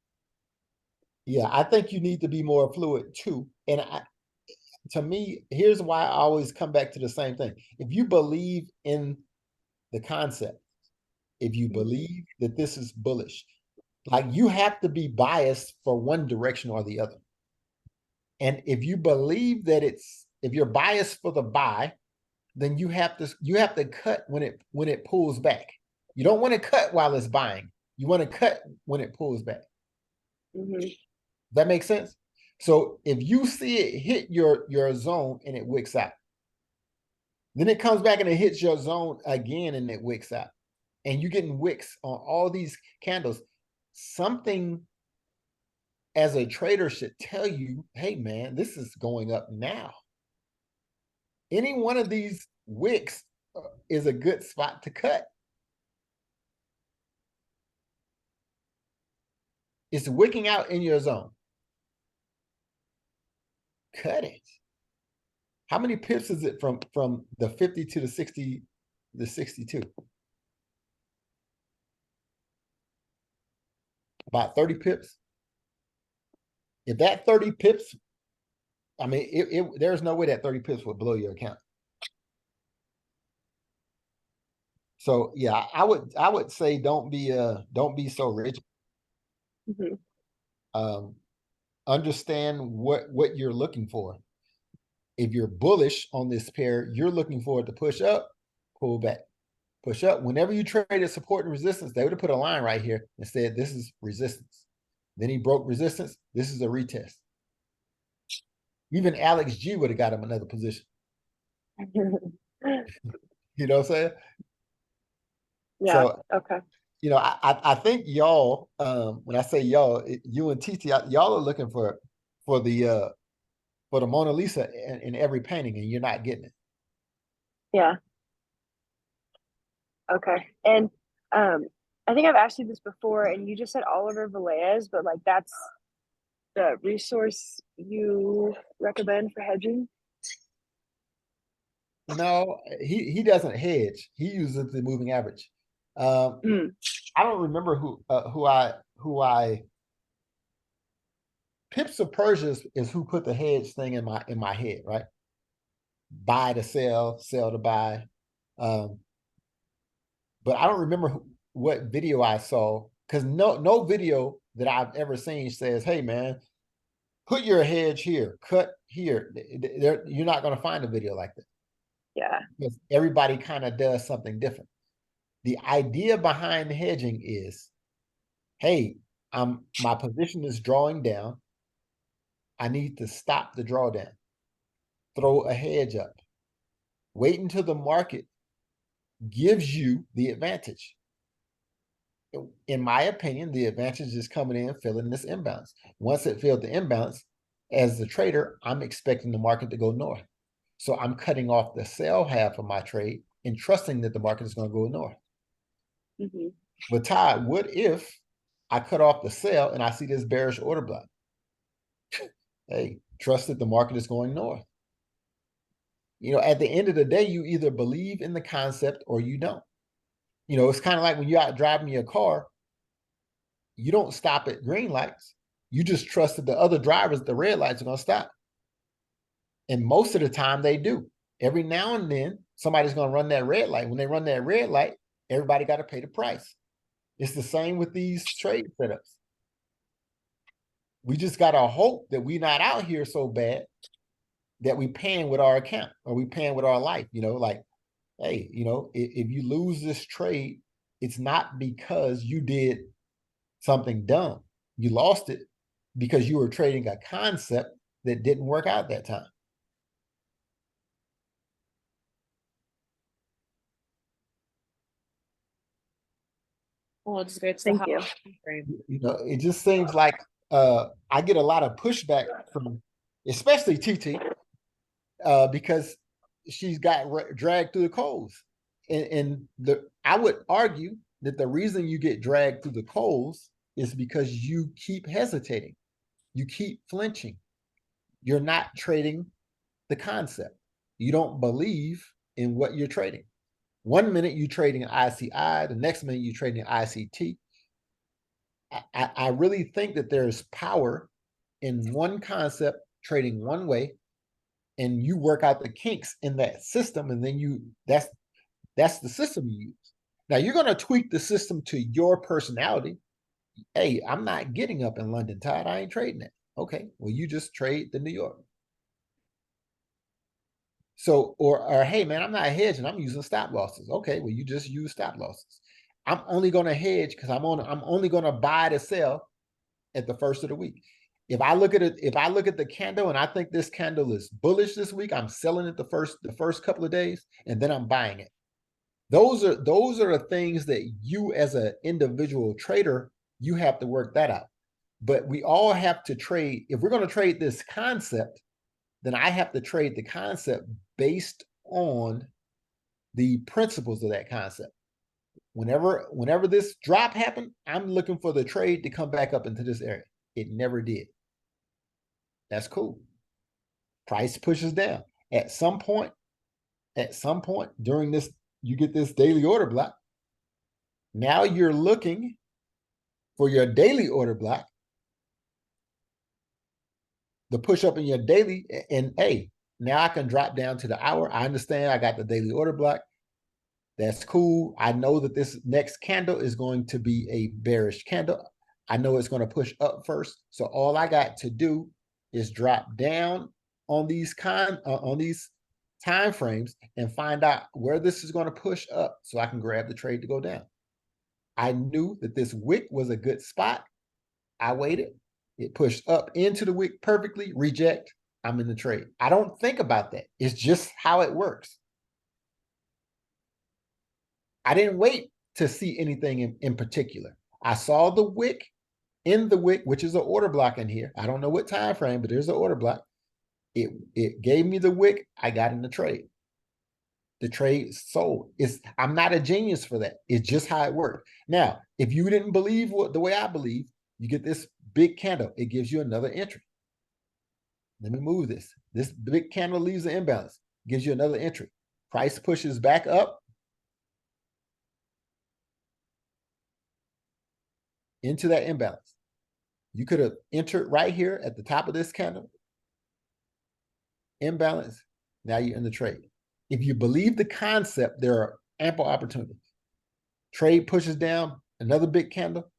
Yeah, I think you need to be more fluid too. And to me, here's why I always come back to the same thing. If you believe in the concept. If you believe that this is bullish, like you have to be biased for one direction or the other. And if you believe that if you're biased for the buy, then you have to cut when it pulls back. You don't want to cut while it's buying. You want to cut when it pulls back. Mm-hmm. That makes sense? So if you see it hit your zone and it wicks out, then it comes back and it hits your zone again and it wicks out. And you're getting wicks on all these candles. Something as a trader should tell you, hey man, this is going up now. Any one of these wicks is a good spot to cut. It's wicking out in your zone. Cut it. How many pips is it from the 50 to the 60, the 62? About 30 pips. If that 30 pips, I mean, there's no way that 30 pips would blow your account. So yeah, I would say don't be so rigid. Mm-hmm. Understand what you're looking for. If you're bullish on this pair, you're looking for it to push up, pull back, push up. Whenever you traded support and resistance, they would have put a line right here and said, this is resistance. Then he broke resistance. This is a retest. Even Alex G would have got him another position. You know what I'm saying? Yeah. So, okay. You know, I think y'all, when I say y'all, you and TT, y'all are looking for the Mona Lisa in every painting, and you're not getting it. Yeah. Okay. And I think I've asked you this before, and you just said Oliver Velez, but like that's the resource you recommend for hedging? No, he doesn't hedge. He uses the moving average. I don't remember who I Pips of Persia is who put the hedge thing in my head, right? Buy to sell, sell to buy. But I don't remember what video I saw, because no video that I've ever seen says, hey man, put your hedge here, cut here. You're not going to find a video like that. Yeah. Because everybody kind of does something different. The idea behind hedging is, hey, my position is drawing down. I need to stop the drawdown. Throw a hedge up. Wait until the market gives you the advantage. In my opinion, the advantage is coming in, filling this imbalance. Once it filled the imbalance, as the trader, I'm expecting the market to go north. So I'm cutting off the sell half of my trade and trusting that the market is going to go north. Mm-hmm. But Todd, what if I cut off the sell and I see this bearish order block? Hey, trust that the market is going north. You know, at the end of the day, you either believe in the concept or you don't. You know, it's kind of like when you're out driving your car, you don't stop at green lights. You just trust that the other drivers at the red lights are going to stop. And most of the time they do. Every now and then, somebody's going to run that red light. When they run that red light, everybody got to pay the price. It's the same with these trade setups. We just got to hope that we're not out here so bad that we paying with our account or we paying with our life. You know, like, hey, you know, if you lose this trade, it's not because you did something dumb. You lost it because you were trading a concept that didn't work out that time. Or just go to the Thank high you. time frame. You know, it just seems like I get a lot of pushback from, especially TT, because she's got dragged through the coals. And I would argue that the reason you get dragged through the coals is because you keep hesitating. You keep flinching. You're not trading the concept. You don't believe in what you're trading. 1 minute you're trading an ICI, the next minute you're trading an ICT. I really think that there's power in one concept trading one way, and you work out the kinks in that system, and then That's the system you use. Now you're going to tweak the system to your personality. Hey, I'm not getting up in London, Todd. I ain't trading it. Okay, well, you just trade the New York. So, or hey, man, I'm not hedging. I'm using stop losses. Okay, well, you just use stop losses. I'm only going to hedge because I'm only going to buy to sell at the first of the week. If I look at it, if I look at the candle and I think this candle is bullish this week, I'm selling it the first couple of days, and then I'm buying it. Those are the things that you as an individual trader, you have to work that out. But we all have to trade. If we're going to trade this concept, then I have to trade the concept based on the principles of that concept. Whenever this drop happened, I'm looking for the trade to come back up into this area. It never did. That's cool. Price pushes down. At some point during this, you get this daily order block. Now you're looking for your daily order block, the push up in your daily, and hey, now I can drop down to the hour. I understand I got the daily order block. That's cool. I know that this next candle is going to be a bearish candle. I know it's going to push up first. So all I got to do is drop down on these time frames and find out where this is going to push up so I can grab the trade to go down. I knew that this wick was a good spot. I waited. It pushed up into the wick perfectly, reject. I'm in the trade. I don't think about that. It's just how it works. I didn't wait to see anything in particular. I saw the wick in the wick, which is an order block in here. I don't know what time frame, but there's an order block. It gave me the wick. I got in the trade. The trade sold. I'm not a genius for that. It's just how it worked. Now, if you didn't believe the way I believe, you get this big candle. It gives you another entry. Let me move this. This big candle leaves the imbalance, gives you another entry. Price pushes back up into that imbalance. You could have entered right here at the top of this candle. Imbalance. Now you're in the trade. If you believe the concept, there are ample opportunities. Trade pushes down, another big candle,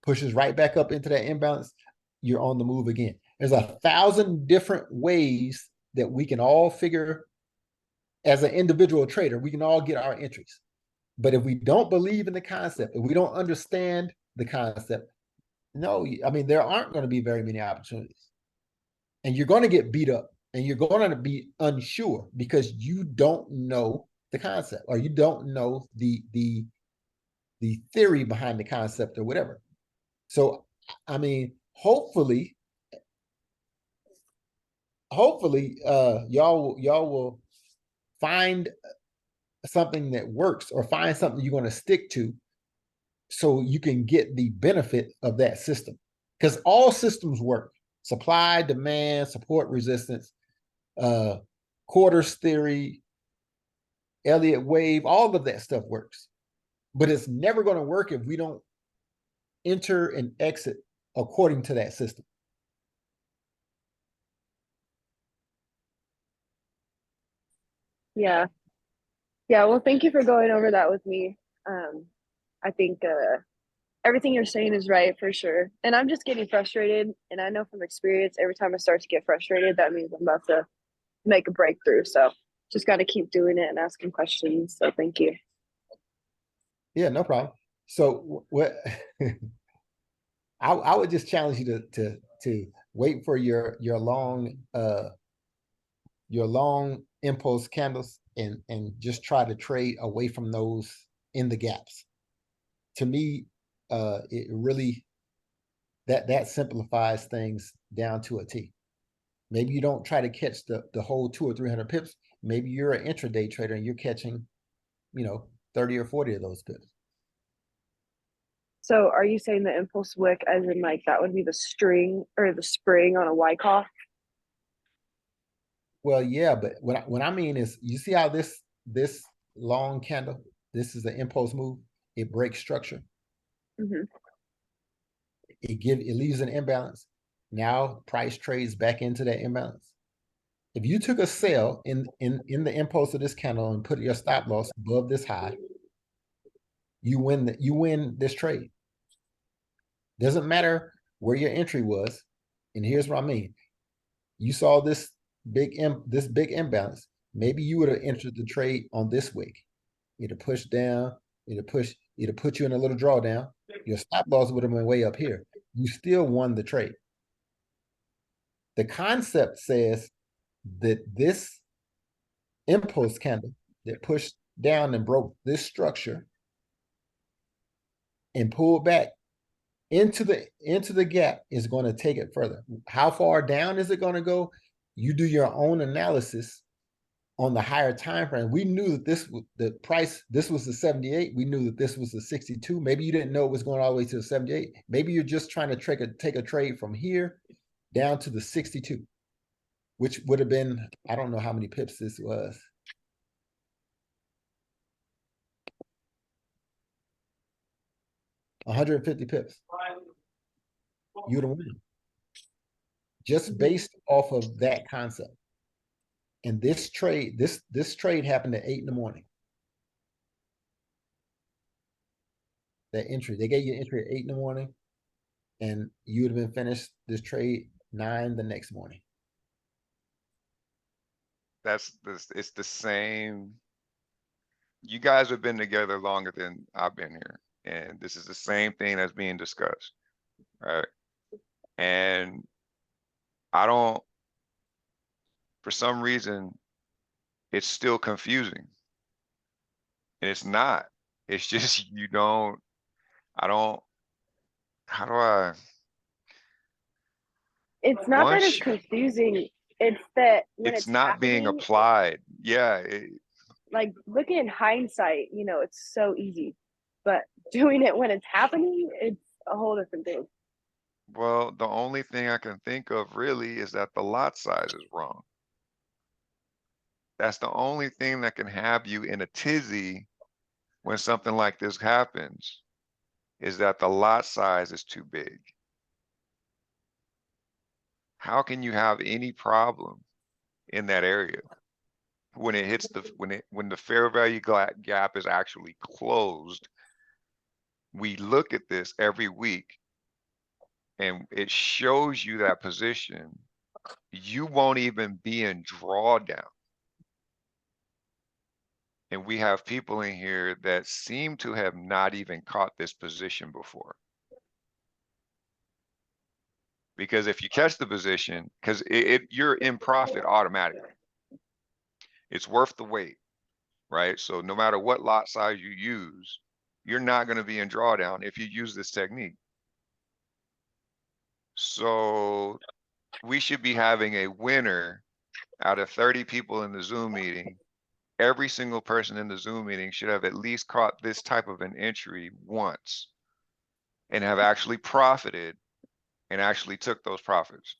pushes right back up into that imbalance. You're on the move again. There's 1,000 different ways that we can all figure as an individual trader, we can all get our entries. But if we don't believe in the concept, if we don't understand the concept, no, I mean, there aren't going to be very many opportunities. And you're going to get beat up and you're going to be unsure because you don't know the concept or you don't know the theory behind the concept or whatever. So, I mean, hopefully, y'all will find something that works or find something you're going to stick to so you can get the benefit of that system. Because all systems work. Supply, demand, support, resistance, quarters theory, Elliott wave, all of that stuff works. But it's never going to work if we don't enter and exit according to that system. Yeah. Yeah. Well, thank you for going over that with me. I think everything you're saying is right for sure. And I'm just getting frustrated. And I know from experience, every time I start to get frustrated, that means I'm about to make a breakthrough. So just got to keep doing it and asking questions. So thank you. Yeah, no problem. So what I would just challenge you to wait for your long impulse candles and just try to trade away from those in the gaps. To me, it really that simplifies things down to a T. Maybe you don't try to catch the whole 200 or 300 pips. Maybe you're an intraday trader and you're catching, 30 or 40 of those pips. So are you saying the impulse wick as in like that would be the string or the spring on a Wyckoff? Well, yeah, but what I mean is, you see how this long candle, this is the impulse move. It breaks structure. Mm-hmm. It leaves an imbalance. Now price trades back into that imbalance. if you took a sell in the impulse of this candle and put your stop loss above this high, you win this trade. Doesn't matter where your entry was. And here's what I mean. You saw this big imbalance. Maybe you would have entered the trade on this wick. It'd push down, it'd put you in a little drawdown. Your stop loss would have been way up here. You still won the trade. The concept says that this impulse candle that pushed down and broke this structure and pulled back into the gap is going to take it further. How far down is it going to go? You do your own analysis on the higher time frame. We knew that this was the price, this was the 78. We knew that this was the 62. Maybe you didn't know it was going all the way to the 78. Maybe you're just trying to take a trade from here down to the 62, which would have been, I don't know how many pips this was. $150 pips. You would have won. Just based off of that concept. And this trade happened at 8 in the morning. That entry, they gave you an entry at 8 in the morning, and you would have been finished this trade 9 the next morning. It's the same. You guys have been together longer than I've been here, and this is the same thing that's being discussed, right? And I don't, for some reason, it's still confusing. And it's not. It's just how do I? It's not that it's confusing. It's that when it's not being happening, applied. Yeah. Like looking in hindsight, it's so easy. But doing it when it's happening, it's a whole different thing. Well, the only thing I can think of really is that the lot size is wrong. That's the only thing that can have you in a tizzy when something like this happens, is that the lot size is too big. How can you have any problem in that area when it hits when the fair value gap is actually closed? We look at this every week and it shows you that position. You won't even be in drawdown. And we have people in here that seem to have not even caught this position before. Because if you catch the position, because you're in profit automatically. It's worth the wait, right? So no matter what lot size you use, you're not going to be in drawdown if you use this technique. So we should be having a winner out of 30 people in the Zoom meeting. Every single person in the Zoom meeting should have at least caught this type of an entry once and have actually profited and actually took those profits.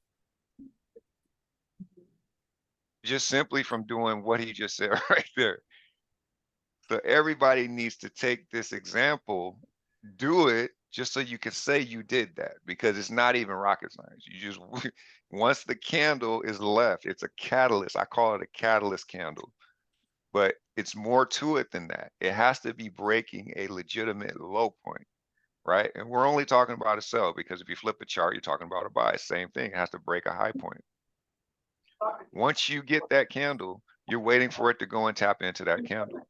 Just simply from doing what he just said right there. So everybody needs to take this example, do it just so you can say you did that, because it's not even rocket science. You just, once the candle is left, it's a catalyst. I call it a catalyst candle, but it's more to it than that. It has to be breaking a legitimate low point, right? And we're only talking about a sell, because if you flip the chart, you're talking about a buy. Same thing, it has to break a high point. Once you get that candle, you're waiting for it to go and tap into that candle.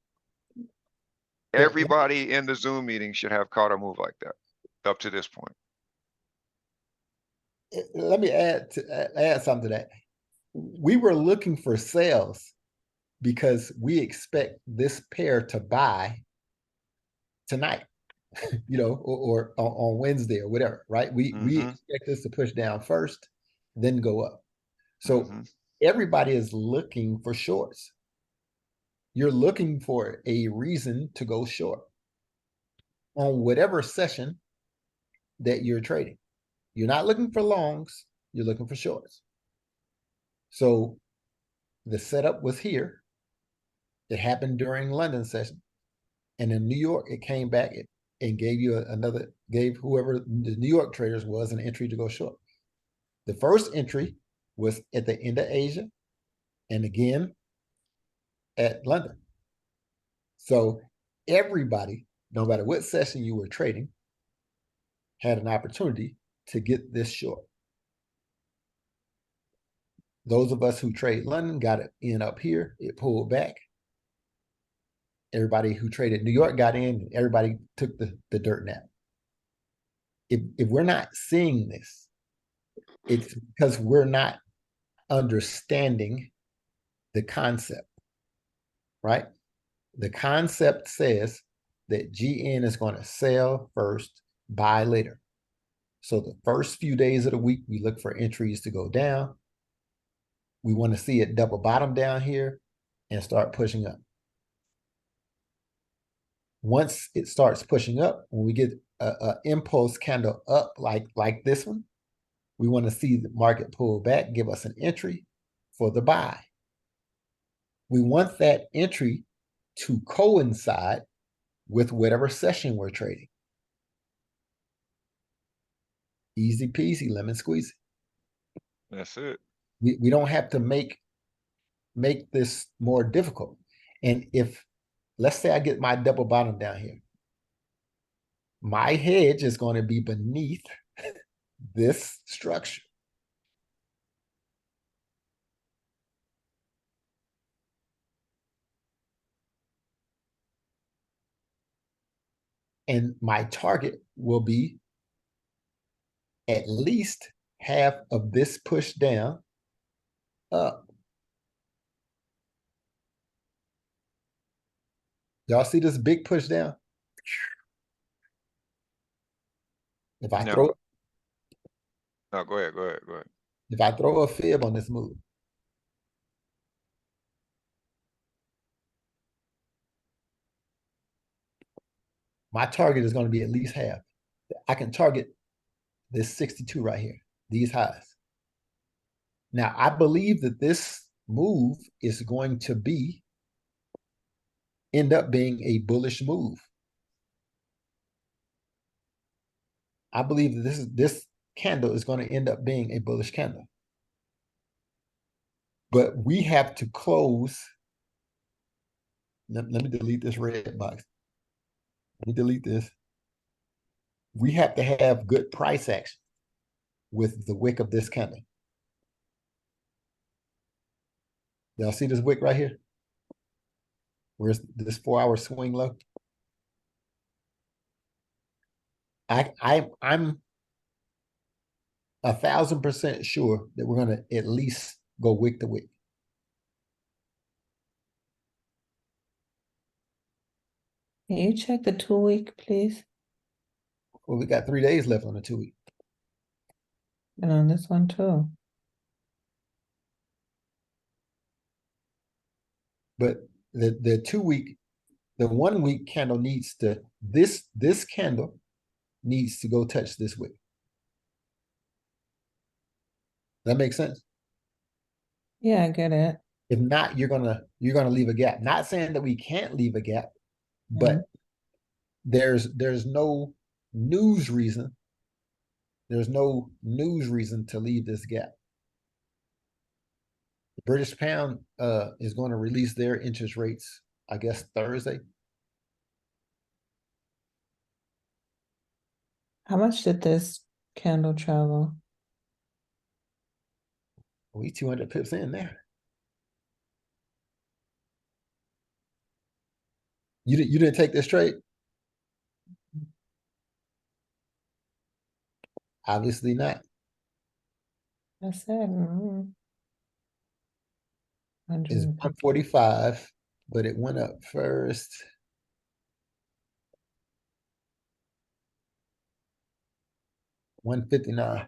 Everybody in the Zoom meeting should have caught a move like that up to this point. Let me add something to that. We were looking for sales because we expect this pair to buy tonight, or on Wednesday or whatever, right? We expect this to push down first, then go up. So everybody is looking for shorts. You're looking for a reason to go short on whatever session that you're trading. You're not looking for longs, you're looking for shorts. So the setup was here. It happened during London session. And in New York, it came back and gave you gave whoever the New York traders was an entry to go short. The first entry was at the end of Asia. and again at London. So everybody, no matter what session you were trading, had an opportunity to get this short. Those of us who trade London got it in up here. It pulled back. Everybody who traded New York got in. Everybody took the dirt nap. If we're not seeing this, it's because we're not understanding the concept, right? The concept says that GN is going to sell first, buy later. So the first few days of the week, we look for entries to go down. We want to see it double bottom down here and start pushing up. Once it starts pushing up, when we get a impulse candle up like this one, we want to see the market pull back, give us an entry for the buy. We want that entry to coincide with whatever session we're trading. Easy peasy, lemon squeezy. That's it. We don't have to make this more difficult. And if, let's say I get my double bottom down here, my hedge is going to be beneath this structure. And my target will be at least half of this push down up. Y'all see this big push down? If I No. throw, Go ahead. if I throw a fib on this move, my target is going to be at least half. I can target this 62 right here, these highs. Now, I believe that this move is going to end up being a bullish move. I believe that this candle is going to end up being a bullish candle. But we have to close. Let me delete this red box. Let me delete this. We have to have good price action with the wick of this candle. Y'all see this wick right here? Where's this 4-hour swing low? I'm 1,000% sure that we're going to at least go wick to wick. Can you check the 2-week, please? Well, we got 3 days left on the 2-week. And on this one too. But the 2-week, the 1-week candle needs to, this candle needs to go touch this wick. That makes sense? Yeah, I get it. If not, you're gonna leave a gap. Not saying that we can't leave a gap, but there's no news reason. There's no news reason to leave this gap. The British pound is going to release their interest rates, I guess, Thursday. How much did this candle travel? We 200 pips in there. You didn't take this trade? Obviously not. I said, It's 100. 145, but it went up first. $159.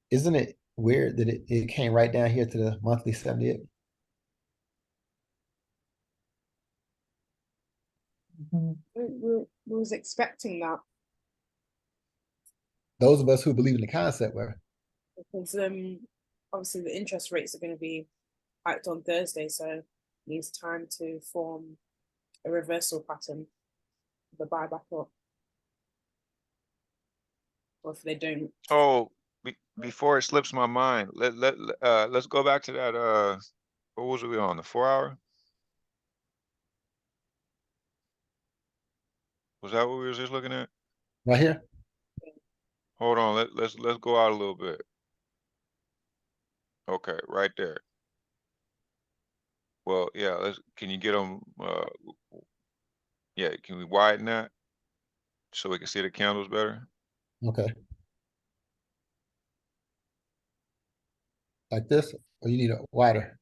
Isn't it weird that it came right down here to the monthly 78? We was expecting that Those of us who believe in the concept were. because obviously the interest rates are going to be hiked on Thursday, so it needs time to form a reversal pattern, the buyback up. Or if they don't, So before it slips my mind, let's go back to that, what was we on, the 4 hour? Was that what we were just looking at? Right here. Hold on, let's go out a little bit. Okay, right there. Well, yeah, can you get them, yeah, can we widen that? So we can see the candles better? Okay. Like this, or you need a wider?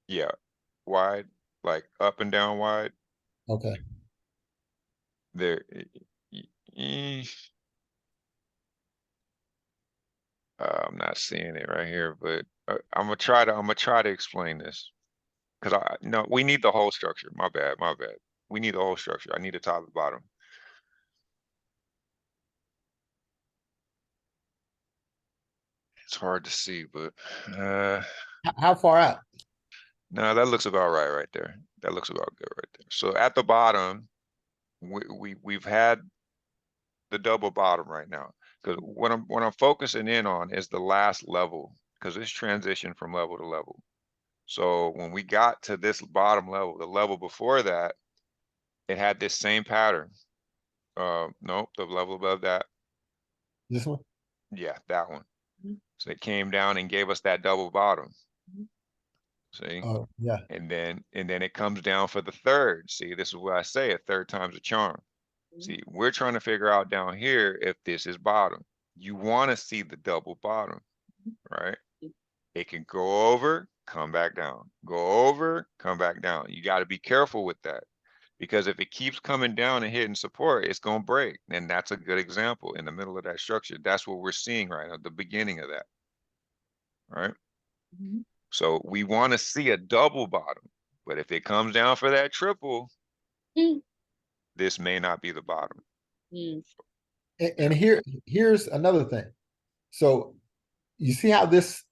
Yeah, wide, like up and down wide. Okay. There. I'm not seeing it right here, but I'm gonna try to explain this. Cause no, we need the whole structure. My bad. We need the whole structure. I need the top and bottom. It's hard to see, but How far out? no, that looks about right there. That looks about good right there. So at the bottom, we've had the double bottom right now. Because what I'm focusing in on is the last level, because it's transition from level to level. So when we got to this bottom level, the level before that, it had this same pattern. Nope, the level above that. This one? Yeah, that one. Mhm. So it came down and gave us that double bottom. Mhm. See? Oh, yeah. And then it comes down for the third. See, this is what I say, a third time's a charm. See, we're trying to figure out down here if this is bottom. You want to see the double bottom, right? It can go over, come back down, go over, come back down. You got to be careful with that, because if it keeps coming down and hitting support, it's going to break. And that's a good example in the middle of that structure. That's what we're seeing right now, the beginning of that, right? Mhm. So we want to see a double bottom, but if it comes down for that triple, Mm. this may not be the bottom. Mm. And here's another thing. So you see how this,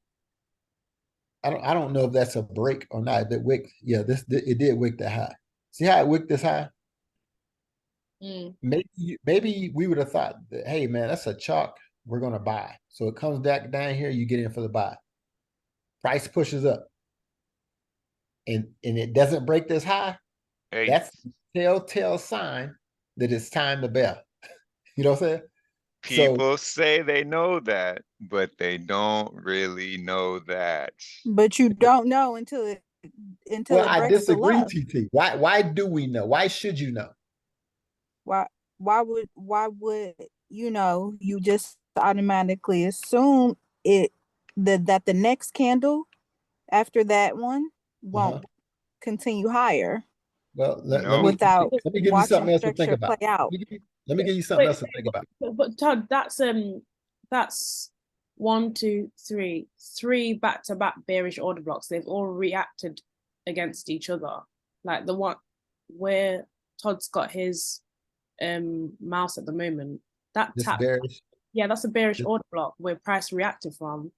I don't know if that's a break or not. That wick, yeah, it did wick that high. See how it wicked this high? Mm. Maybe we would have thought that, hey man, that's a chalk, we're gonna buy. So it comes back down here, you get in for the buy. Price pushes up. And it doesn't break this high. Hey, That's telltale sign that it's time to bail. You know what I'm saying? So people say they know that, but they don't really know that. But you don't know until it well, I breaks the disagree, low. TT. Why do we know? Why should you know? Why would you know? You just automatically assume that the next candle after that one Uh-huh. won't continue higher Well, No, without let me give you watching something else to think structure play about. out. Let me give you something Wait, else to think about. but Todd, that's one, two, three back-to-back bearish order blocks. They've all reacted against each other. Like the one where Todd's got his mouse at the moment. That This tap, bearish. yeah, that's a bearish This, order block where price reacted from.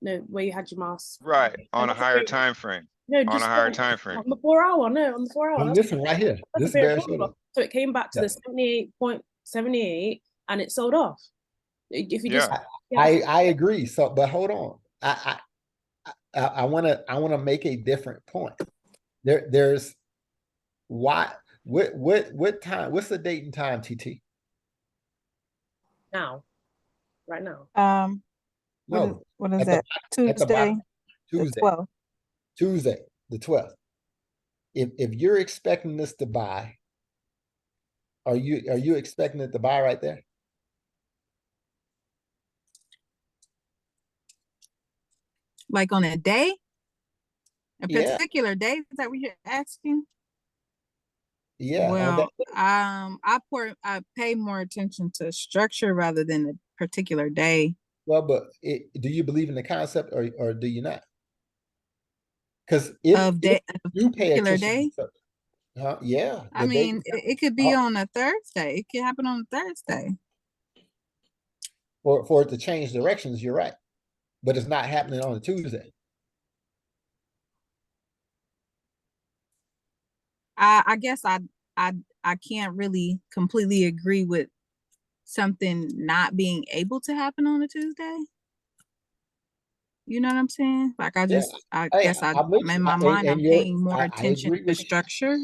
No, where you had your mouse. right, No, on a that's higher bearish. time frame. No, On a just higher time frame. on the 4 hour. No, on the 4 hour. this one right here. That's a This bearish bearish order order. block. So it came back to Yeah. the 78.78 and it sold off. If you just Yeah. I agree. So, but hold on. I want to make a different point. There's why what time? What's the date and time, TT? now, right now. No, What is at that? at the Tuesday, bottom. the Tuesday, 12th. Tuesday, the 12th. If you're expecting this to buy, are you expecting it to buy right there? Like on a day, a Yeah, particular day. Is that what you're asking? yeah. On that, Well, I pay more attention to structure rather than a particular day. well, but do you believe in the concept or do you not? Because if Of you pay particular attention, day. yeah, I the date mean, it could be on a Thursday. It could happen on a Thursday. for it to change directions, you're right. But it's not happening on a Tuesday. I guess I can't really completely agree with something not being able to happen on a Tuesday. You know what I'm saying? Like I Yeah. Hey, guess I'm with in you. my mind I'm paying more I attention agree to with you. structure.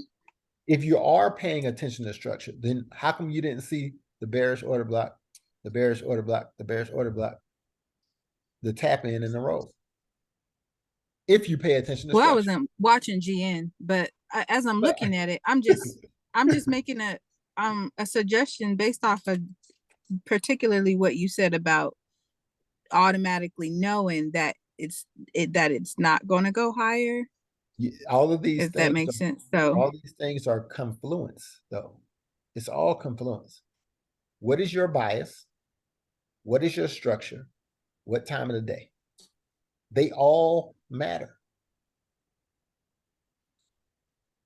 If you are paying attention to structure, then how come you didn't see the bearish order block, the bearish order block, the bearish order block, the tap in the roll? If you pay attention to Well, I structure. wasn't watching GN, but as I'm But- looking at it, I'm just making a suggestion based off of particularly what you said about automatically knowing that it's not going to go higher. all of these If that things, makes sense. So all these things are confluence, though. It's all confluence. What is your bias? What is your structure? What time of the day? They all matter.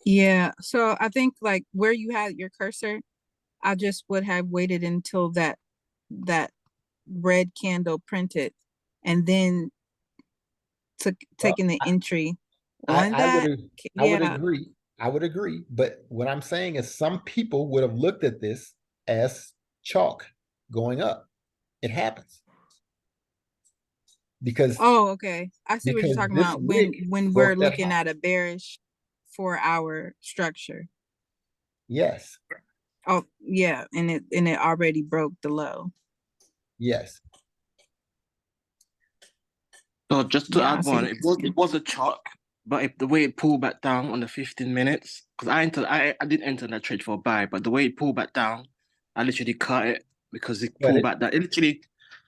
yeah, so I think like where you had your cursor, I just would have waited until that red candle printed and then taking the entry on I that. would Yeah. agree. I would agree. But what I'm saying is some people would have looked at this as chalk going up. It happens. Because Oh, okay. I see what you're talking this about wick when we're broke that looking high. at a bearish 4-hour structure. Yes. Oh, yeah, and it already broke the low. Yes. So just to Yeah, I add see one, what you're saying. it was a chalk, but if the way it pulled back down on the 15 minutes, because I did enter that trade for a buy, but the way it pulled back down, I literally cut it because it Cut pulled it. back down. It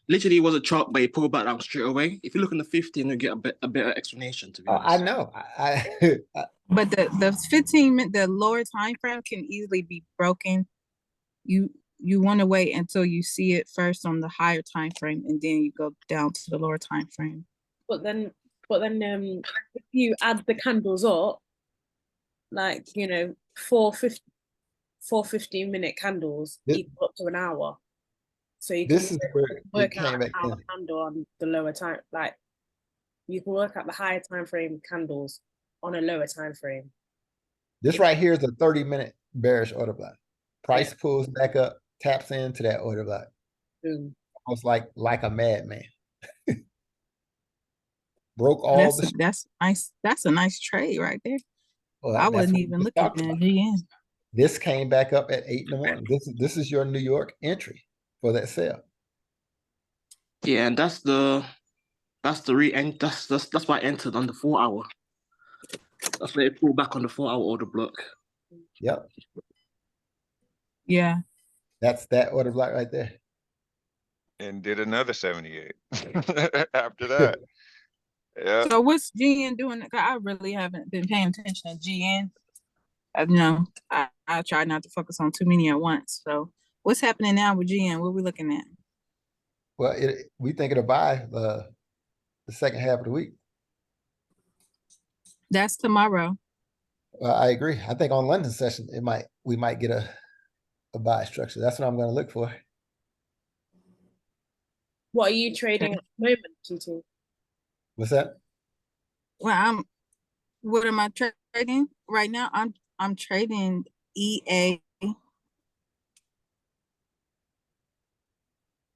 literally was a chalk, but it pulled back down straight away. If you look in the 15, you get a better explanation, to be Oh, I honest. know. But the 15-minute, the lower time frame can easily be broken. You want to wait until you see it first on the higher time frame, and then you go down to the lower time frame. But then if you add the candles up, like, you know, 15-minute candles equal up to an hour. So you can This is where it work out came an back hour in. candle on the lower time. Like, you can work out the higher time frame candles on a lower time frame. This right here is a 30-minute bearish order block. Price pulls back up, taps into that order block. Boom. Almost like a madman. Broke all the. That's nice. That's a nice trade right there. Well, I that's wasn't what we even just looking talked at about. GN. This came back up at 8 in the morning. This is your New York entry for that sale. Yeah, and that's why I entered on the 4-hour. That's why it pulled back on the 4-hour order block. Yep. Yeah. That's that order block right there. And did another 78 after that. Yeah. So what's GN doing? 'Cause I really haven't been paying attention to GN. You know, I try not to focus on too many at once. So what's happening now with GN? What are we looking at? Well, we thinking to buy the second half of the week. That's tomorrow. Well, I agree. I think on London session, we might get a buy structure. That's what I'm going to look for. What are you trading at the moment, TT? What's that? Well, what am I trading right now? I'm trading EA.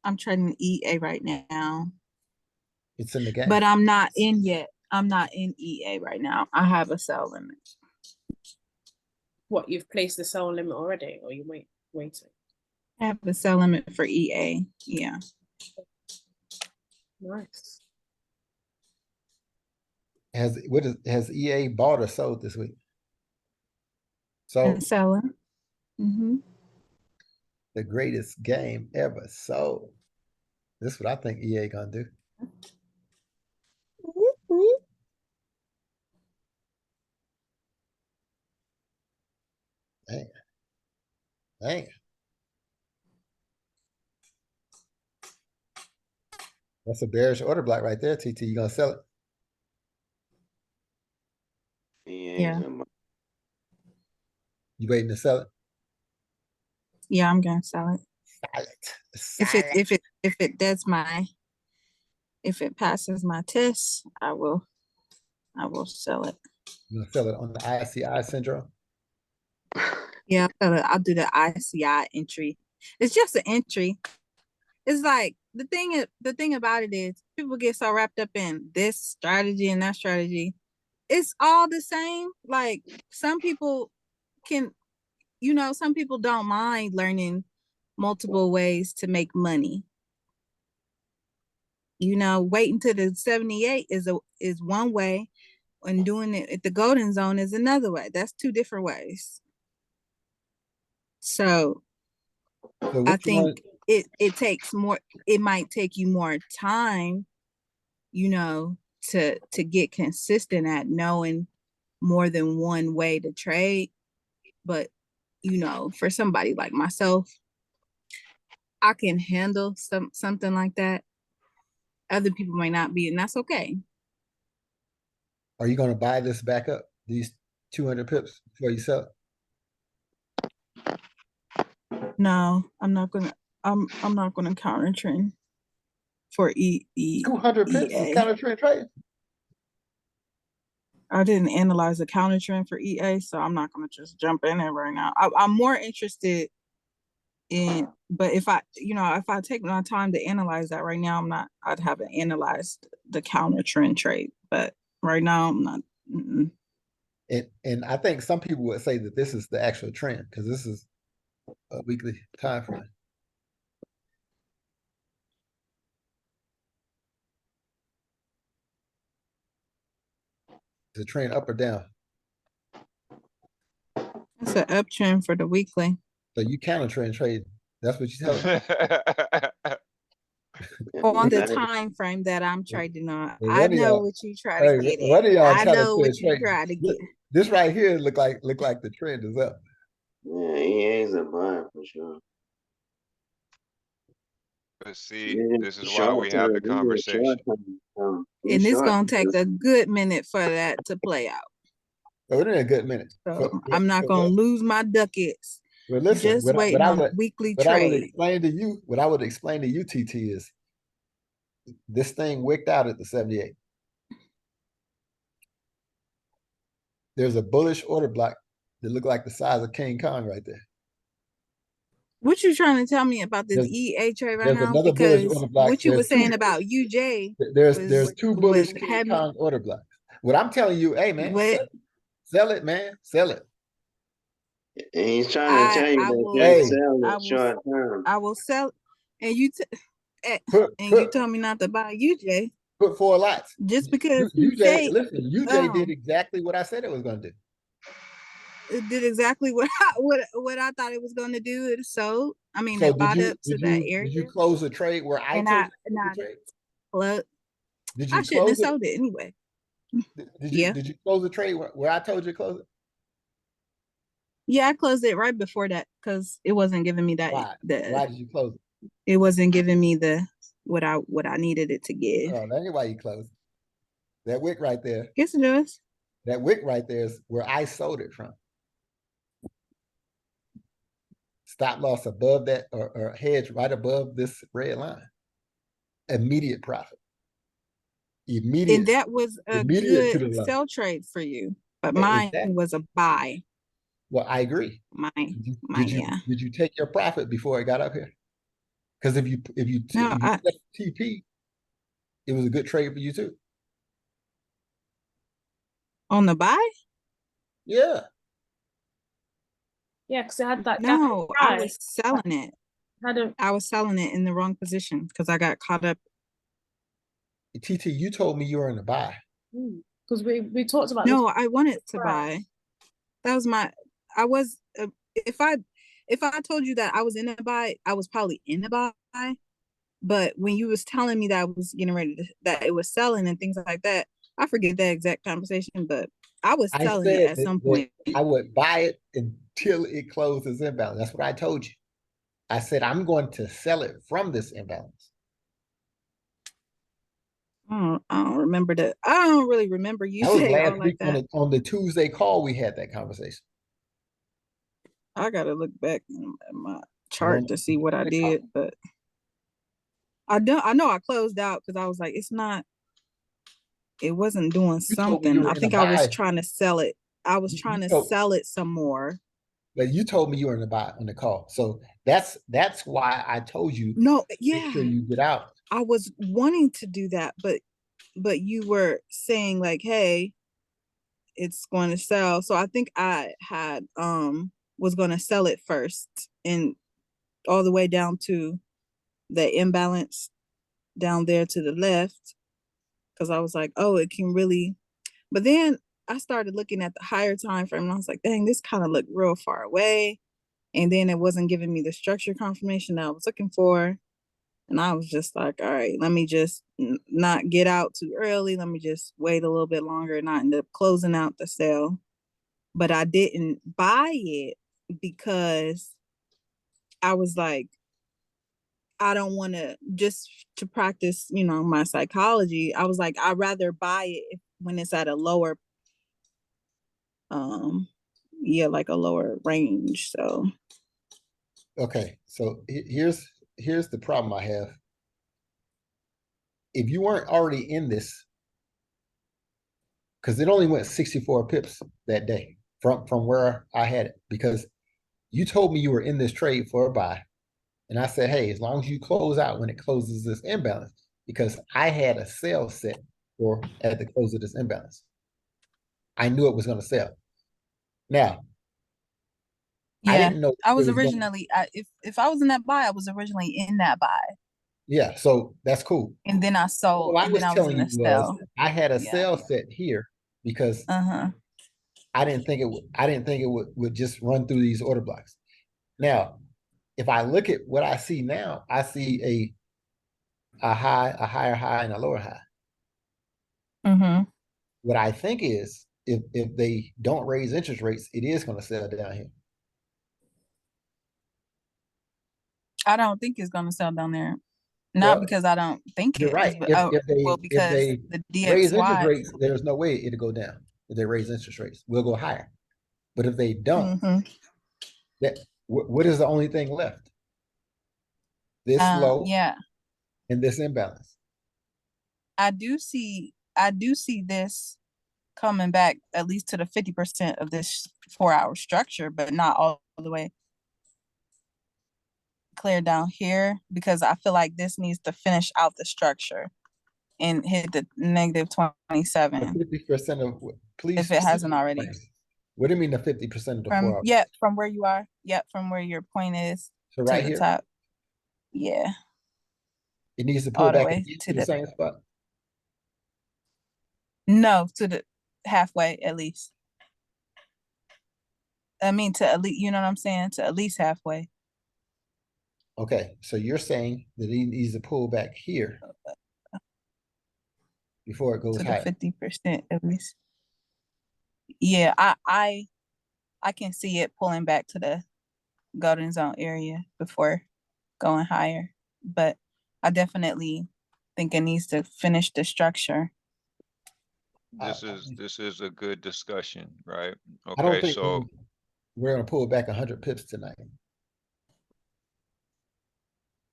I'm trading EA right now. It's in the game. But I'm not in yet. I'm not in EA right now. I have a sell limit. What, you've placed the sell limit already, or you waiting? I have a sell limit for EA. Yeah. Nice. Has EA bought or sold this week? So And selling. Mm-hmm. the greatest game ever sold. This is what I think EA gonna do. Dang. Dang. That's a bearish order block right there, TT. You gonna sell it? Yeah. You waiting to sell it? Yeah, I'm gonna sell it. If it passes my test, I will sell it. You gonna sell it on the ICI syndrome? Yeah, I'll do the ICI entry. It's just an entry. It's like the thing about it is people get so wrapped up in this strategy and that strategy. It's all the same. Like some people can, some people don't mind learning multiple ways to make money. Waiting to the 78 is one way, and doing it at the golden zone is another way. That's two different ways. So I think it takes more, it might take you more time, to get consistent at knowing more than one way to trade. But, for somebody like myself, I can handle something like that. Other people may not be, and that's okay. Are you going to buy this back up, these 200 pips before you sell it? No, I'm not gonna. I'm not gonna counter trend for 200 pips is counter trend trading. I didn't analyze the counter trend for EA, so I'm not gonna just jump in there right now. I'm more interested in, but if I take my time to analyze that right now, I haven't analyzed the counter trend trade, but right now I'm not. And I think some people would say that this is the actual trend because this is a weekly time frame. Is the trend up or down? It's an uptrend for the weekly. So you counter trend trade. That's what you tell me. On the time frame that I'm trading on, Well, I know what you try to get what are at. y'all I counter know what trend you trading? try to get. This right here look like the trend is up. Yeah, EA is a buy for sure. But see, Yeah, this is why we have the conversation. And it's gonna take a good minute for that to play out. So it ain't a good minute. So I'm not gonna lose my ducats. Well, listen, Just waiting on a weekly trade. What I would explain to you, TT, is this thing wicked out at the 78. There's a bullish order block that look like the size of King Kong right there. What you trying to tell me about this EA trade right now? Another bullish Because order block. what you were saying about UJ, there's two bullish King Kong order blocks. What I'm telling you, hey man, sell it, man, sell it. And he's trying to tell you I will sell, and you you told me not to buy UJ. Put 4 lots. Just because UJ did exactly what I said it was going to do. It did exactly what I thought it was going to do. It sold. I mean, it bought up to that area. Did you close the trade where I told you to trade? Well, did you I shouldn't have sold it anyway. Did you close the trade where I told you to close it? Yeah, I closed it right before that because it wasn't giving me that. Why did you close it? It wasn't giving me what I needed it to give. Oh, that ain't why you closed it. That wick right there. Yes, it does. That wick right there is where I sold it from. Stop loss above that or hedge right above this red line. Immediate profit. Immediate. And that was a good sell trade for you, but mine was a buy. Well, I agree. Did you take your profit before it got up here? Because if you TP, it was a good trade for you too. On the buy? Yeah. Yeah, because it had that. No, I was selling it. I was selling it in the wrong position because I got caught up. TT, you told me you were in a buy. Because we talked about. No, I wanted to buy. That was I was if I told you that I was in a buy, I was probably in a buy. But when you was telling me that I was getting ready that it was selling and things like that, I forget that exact conversation, but I was selling it at some point. I would buy it until it closes imbalance. That's what I told you. I said I'm going to sell it from this imbalance. I don't remember that. I don't really remember you saying all like that. On the Tuesday call, we had that conversation. I gotta look back at my chart to see what I did, but I know I closed out because I was like, it wasn't doing something. I think I was trying to sell it. I was trying to sell it some more but you told me you were in the buy on the call. So that's why I told you No, make yeah, sure you get out. I was wanting to do that, but you were saying like, hey, it's going to sell. So I think I had was going to sell it first and all the way down to the imbalance down there to the left, because I was like, oh, it can really. But then I started looking at the higher time frame and I was like, dang, this kind of looked real far away. And then it wasn't giving me the structure confirmation that I was looking for. And I was just like, all right, let me just not get out too early. Let me just wait a little bit longer and not end up closing out the sale. But I didn't buy it because I was like, I don't want to just to practice, my psychology. I was like, I'd rather buy it when it's at a lower, like a lower range. So Okay, so here's the problem I have. If you weren't already in this, because it only went 64 pips that day from where I had it, because you told me you were in this trade for a buy. And I said, hey, as long as you close out when it closes this imbalance, because I had a sell set for at the close of this imbalance. I knew it was going to sell. Now, I yeah, didn't know I it was was going. originally, if I was in that buy, I was originally in that buy. Yeah, so that's cool. And then I sold, What I and was then I was in telling you the was sell. I had a Yeah. sell set here because Uh-huh. I didn't think it would just run through these order blocks. Now, if I look at what I see now, I see a high, a higher high, and a lower high. Mm-hmm. What I think is if they don't raise interest rates, it is going to sell down here. I don't think it's gonna sell down there. Not Well, because I don't think you're it is, right. but If because they the raise interest DXY. rates, there's no way it'll go down. If they raise interest rates, we'll go higher. But if they don't, that what is the only thing left? This low Yeah, and this imbalance. I do see this coming back at least to the 50% of this 4-hour structure, but not all the way clear down here, because I feel like this needs to finish out the structure and hit the negative 27 50% of please. if it hasn't already. What do you mean the 50% of the 4 hours? Yeah, from where you are. Yep, from where your point is So to right the here, top. Yeah, it needs to pull all the back way to the same spot. No, to the halfway at least. I mean, to at least, you know what I'm saying? To at least halfway. Okay, so you're saying that he needs to pull back here before it goes To the higher. 50% at least. Yeah, I can see it pulling back to the golden zone area before going higher. But I definitely think it needs to finish the structure. This is a good discussion, right? I don't Okay, think so we're going to pull back 100 pips tonight.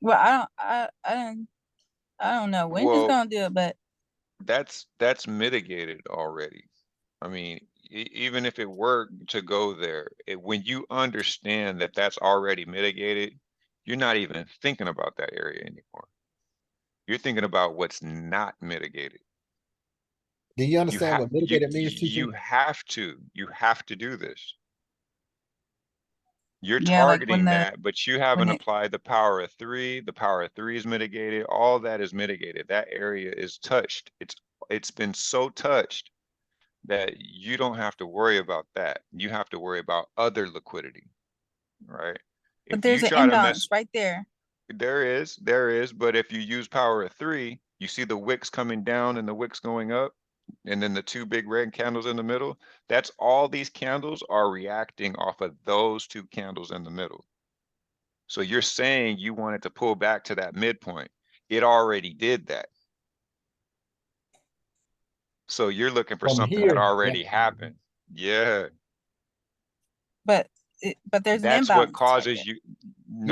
Well, I don't know when it's gonna do it, but that's mitigated already. I mean, even if it were to go there, when you understand that that's already mitigated, you're not even thinking about that area anymore. You're thinking about what's not mitigated. Do you understand what mitigated means, TT? You have to do this. You're yeah, like targeting that, but you haven't applied the power of 3. The power of 3 is mitigated. All that is mitigated. That area is touched. It's been so touched that you don't have to worry about that. You have to worry about other liquidity, right? But If there's you an try to imbalance right there. there is, but if you use power of 3, you see the wicks coming down and the wicks going up, and then the 2 big red candles in the middle. That's all these candles are reacting off of those 2 candles in the middle. So you're saying you wanted to pull back to that midpoint. It already did that. So you're looking for From something here, that already happened. Yeah. But there's an That's what imbalance right causes there. you.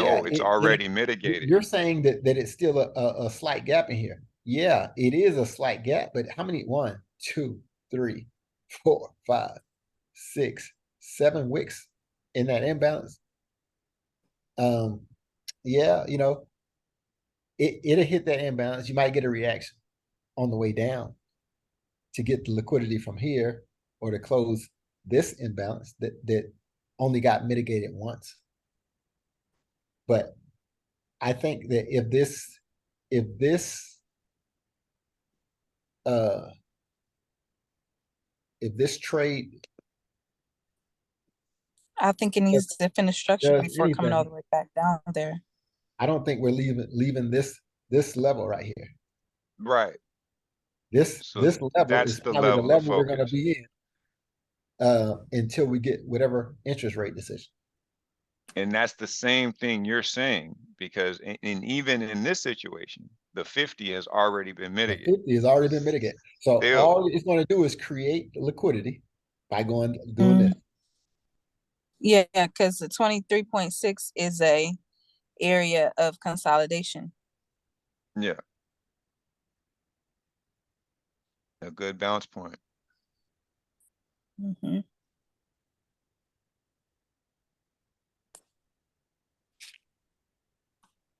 yeah, No, it's already mitigated. you're saying that it's still a slight gap in here. Yeah, it is a slight gap, but how many? 1, 2, 3, 4, 5, 6, 7 wicks in that imbalance, yeah, you know, it'll hit that imbalance. You might get a reaction on the way down to get the liquidity from here or to close this imbalance that only got mitigated once. But I think that if this trade I think it needs to finish structure does before coming all the anything, way back down there. I don't think we're leaving this level right here. Right. This So level that's is the probably the level of level we're going to focus. be in until we get whatever interest rate decision. And that's the same thing you're saying, because even in this situation, the 50 has already been The mitigated. 50 has already been mitigated. So Still, all it's going to do is create liquidity by doing this. Yeah, because the 23.6 is a area of consolidation. yeah, a good bounce point. Mhm.